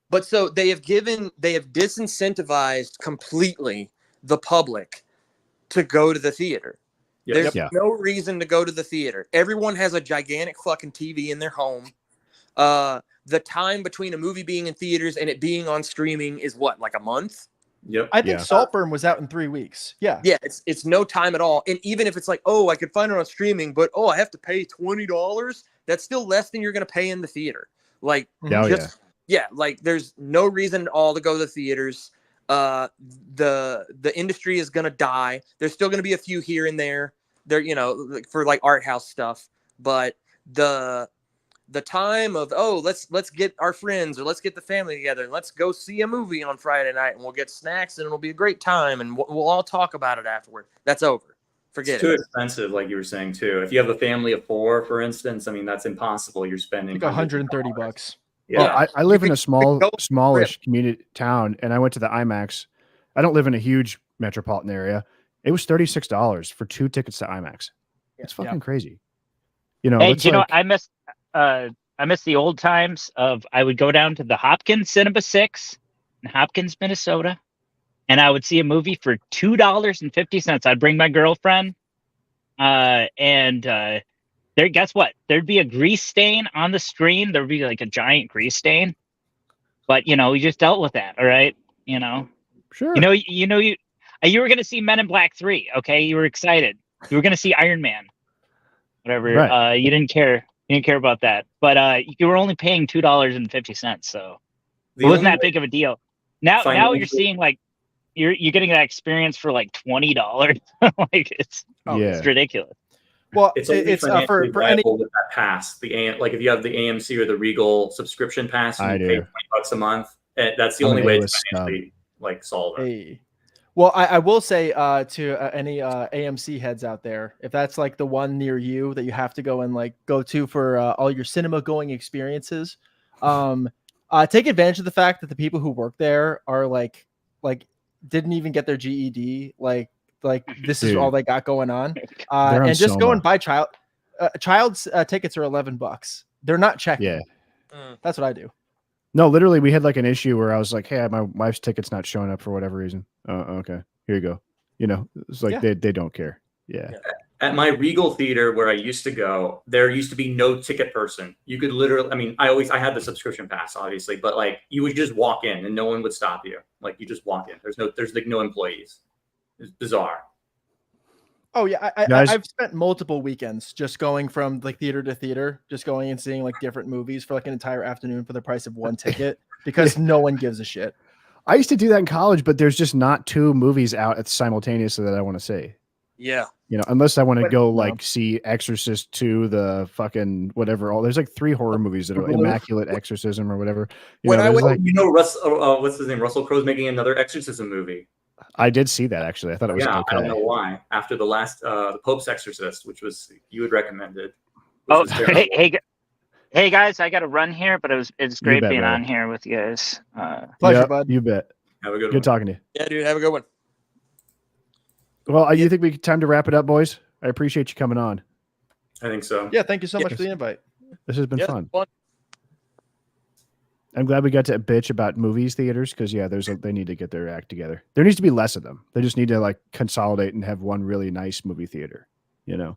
But so they have disincentivized completely the public to go to the theater. There's no reason to go to the theater. Everyone has a gigantic fucking TV in their home. The time between a movie being in theaters and it being on streaming is what, like a month? Yep. I think Saltburn was out in 3 weeks. Yeah. Yeah, it's no time at all. And even if it's like, I could find it on streaming, but I have to pay $20, that's still less than you're going to pay in the theater. Like, like there's no reason at all to go to the theaters. The industry is going to die. There's still going to be a few here and there. There, for like art house stuff, but the time of let's get our friends or let's get the family together and let's go see a movie on Friday night and we'll get snacks and it'll be a great time and we'll all talk about it afterward. That's over. Forget it's too expensive, like you were saying too. If you have a family of 4, for instance, I mean that's impossible. You're spending like $130. Yeah, well, I live in a smallish community town, and I went to the IMAX. I don't live in a huge metropolitan area. It was $36 for 2 tickets to IMAX. It's fucking crazy. Hey, I miss the old times of I would go down to the Hopkins Cinema 6 in Hopkins, Minnesota, and I would see a movie for $2.50. I'd bring my girlfriend, and there. Guess what? There'd be a grease stain on the screen. There'd be like a giant grease stain, but we just dealt with that. All right, Sure. You were gonna see Men in Black 3. Okay, you were excited. You were gonna see Iron Man, whatever. Right. You didn't care. You didn't care about that, but you were only paying $2.50, so The it wasn't only that big of a deal. Now you're financial- seeing like you're getting that experience for like $20. Like it's Yeah. ridiculous. Well, It's only it's financially for any. viable with that pass. Like if you have the AMC or the Regal subscription pass, and I you pay do. $20 a month. That's the I'm only an way A-list it's financially like solvent. Hey. Well, I will say to any AMC heads out there, if that's like the one near you that you have to go and like go to for all your cinema going experiences, take advantage of the fact that the people who work there are like didn't even get their GED. Like this is Dude. all they got going on. They're on And just go Soma. and buy child's tickets are $11. They're not checking. Yeah. That's what I do. No, literally, we had like an issue where I was like, "Hey, my wife's ticket's not showing up for whatever reason." Okay, here you go. You know, it's like Yeah. they don't care. Yeah. At my Regal theater where I used to go, there used to be no ticket person. You could literally, I mean, I had the subscription pass, obviously, but like you would just walk in and no one would stop you. Like you just walk in. There's like no employees. It's bizarre. Oh yeah, Guys- I've spent multiple weekends just going from like theater to theater, just going and seeing like different movies for like an entire afternoon for the price of one ticket because no one gives a shit. I used to do that in college, but there's just not two movies out simultaneously that I want to see. Yeah. You know, unless I want to But, go no. like see Exorcist 2, the fucking whatever. There's like 3 horror movies that are Immaculate Exorcism or whatever. You When know, I there's went- like, You know, what's his name? Russell Crowe's making another exorcism movie. I did see that actually. I thought it was Yeah, I don't okay. know why. After the last, the Pope's Exorcist, which was you had recommended. which Oh, was terrible. hey guys, I got to run here, but it's great bet, being brother. on here with you guys. Pleasure, Yep, bud. you bet. Have a good Good one. talking to you. Yeah, dude. Have a good one. Well, you think time to wrap it up, boys? I appreciate you coming on. I think so. Yeah, thank you so Yeah. much for the invite. This has been Yeah, fun. fun. I'm glad we got to bitch about movies theaters because they need to get their act together. There needs to be less of them. They just need to like consolidate and have one really nice movie theater. You know,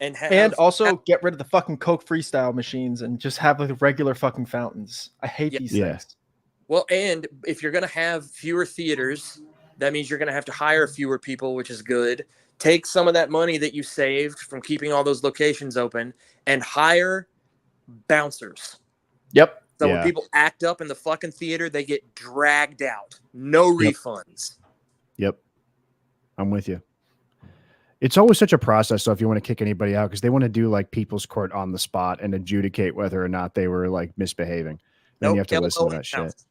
And also get rid of the fucking Coke freestyle machines and just have like regular fucking fountains. I hate these Yeah. things. Well, and if you're going to have fewer theaters, that means you're going to have to hire fewer people, which is good. Take some of that money that you saved from keeping all those locations open and hire bouncers. Yep. So Yeah. when people act up in the fucking theater, they get dragged out. No Yep. refunds. Yep. I'm with you. It's always such a process. So if you want to kick anybody out, because they want to do like people's court on the spot and adjudicate whether or not they were like misbehaving. Then Nope, you have to listen to Alamo that shit. House.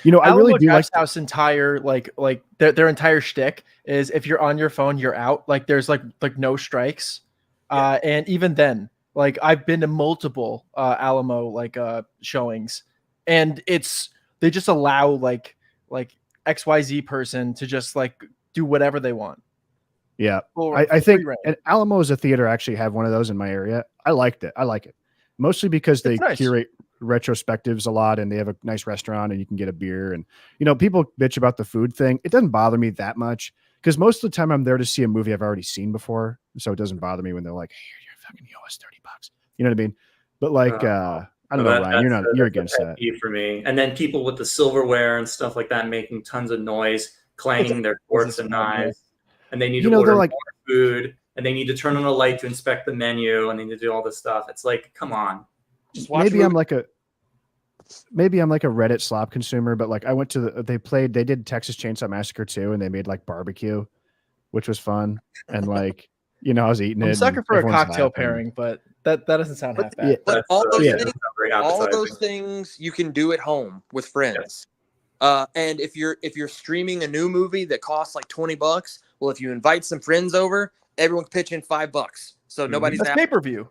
You know, I really Alamo do like. Drafthouse entire like their entire shtick is if you're on your phone, you're out. Like there's like no strikes. And even then, like I've been to multiple Alamo like showings, and they just allow like XYZ person to just like do whatever they want. Yeah. For I free think reign. and Alamo is a theater. I actually have one of those in my area. I liked it. I like it mostly because they It's nice. curate retrospectives a lot and they have a nice restaurant and you can get a beer. And, you know, people bitch about the food thing. It doesn't bother me that much because most of the time I'm there to see a movie I've already seen before. So it doesn't bother me when they're like, hey, you're fucking, you owe us $30. You know what I mean? But like, I don't know, Ryan, you're against that. For me. And then people with the silverware and stuff like that making tons of noise, clanging their forks and knives, and they need to order they're like, more food, and they need to turn on a light to inspect the menu, and they need to do all this stuff. It's like, come on. Just watch maybe a I'm movie. like a Reddit slop consumer, but like I went to they did Texas Chainsaw Massacre 2 and they made like barbecue, which was fun. And like, you know, I was eating it. I'm a sucker and for a everyone's cocktail laughing. pairing, but that doesn't sound half bad. Yeah. But all those yeah. things, very all of those appetizing. things you can do at home with friends. And if you're streaming a new movie that costs like $20, well, if you invite some friends over, everyone can pitch in $5. So nobody's That's out. pay-per-view.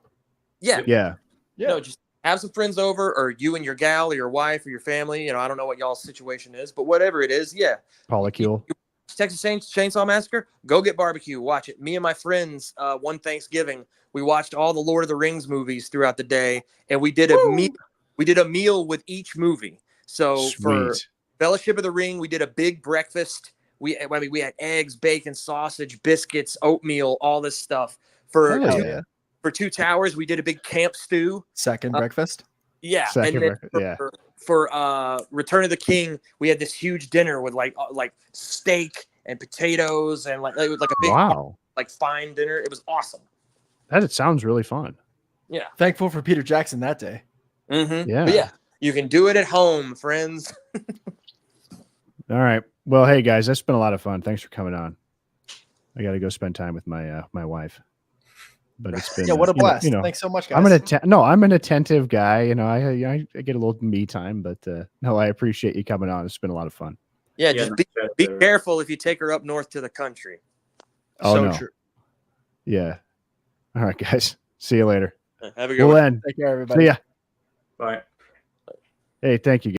Yeah. Yeah. Yeah. No, just have some friends over, or you and your gal or your wife or your family. You know, I don't know what y'all's situation is, but whatever it is, yeah. Polycule. Texas Chainsaw Massacre, go get barbecue, watch it. Me and my friends, one Thanksgiving, we watched all the Lord of the Rings movies throughout the day, and we did a meal with each movie. So for Sweet. Fellowship of the Ring, we did a big breakfast. We had eggs, bacon, sausage, biscuits, oatmeal, all this stuff. For Hell yeah. for Two Towers, we did a big camp stew. Second breakfast. Yeah, Second and then breakfast, yeah. for Return of the King, we had this huge dinner with like steak and potatoes and like a big Wow. like fine dinner. It was awesome. That sounds really fun. Yeah. Thankful for Peter Jackson that day. Mm-hmm. Yeah. But yeah, you can do it at home, friends. All right. Well, hey guys, that's been a lot of fun. Thanks for coming on. I got to go spend time with my my wife. But it's been What a blast! You know, Thanks so much, guys. I'm an attentive guy. You know, I get a little me time, but no, I appreciate you coming on. It's been a lot of fun. Yeah, Yeah, just be careful if you take her up north to the country. Oh, so no. true. Yeah. All right, guys. See you later. Have a good We'll one. end. Take care, everybody. See ya. Bye. Hey, thank you.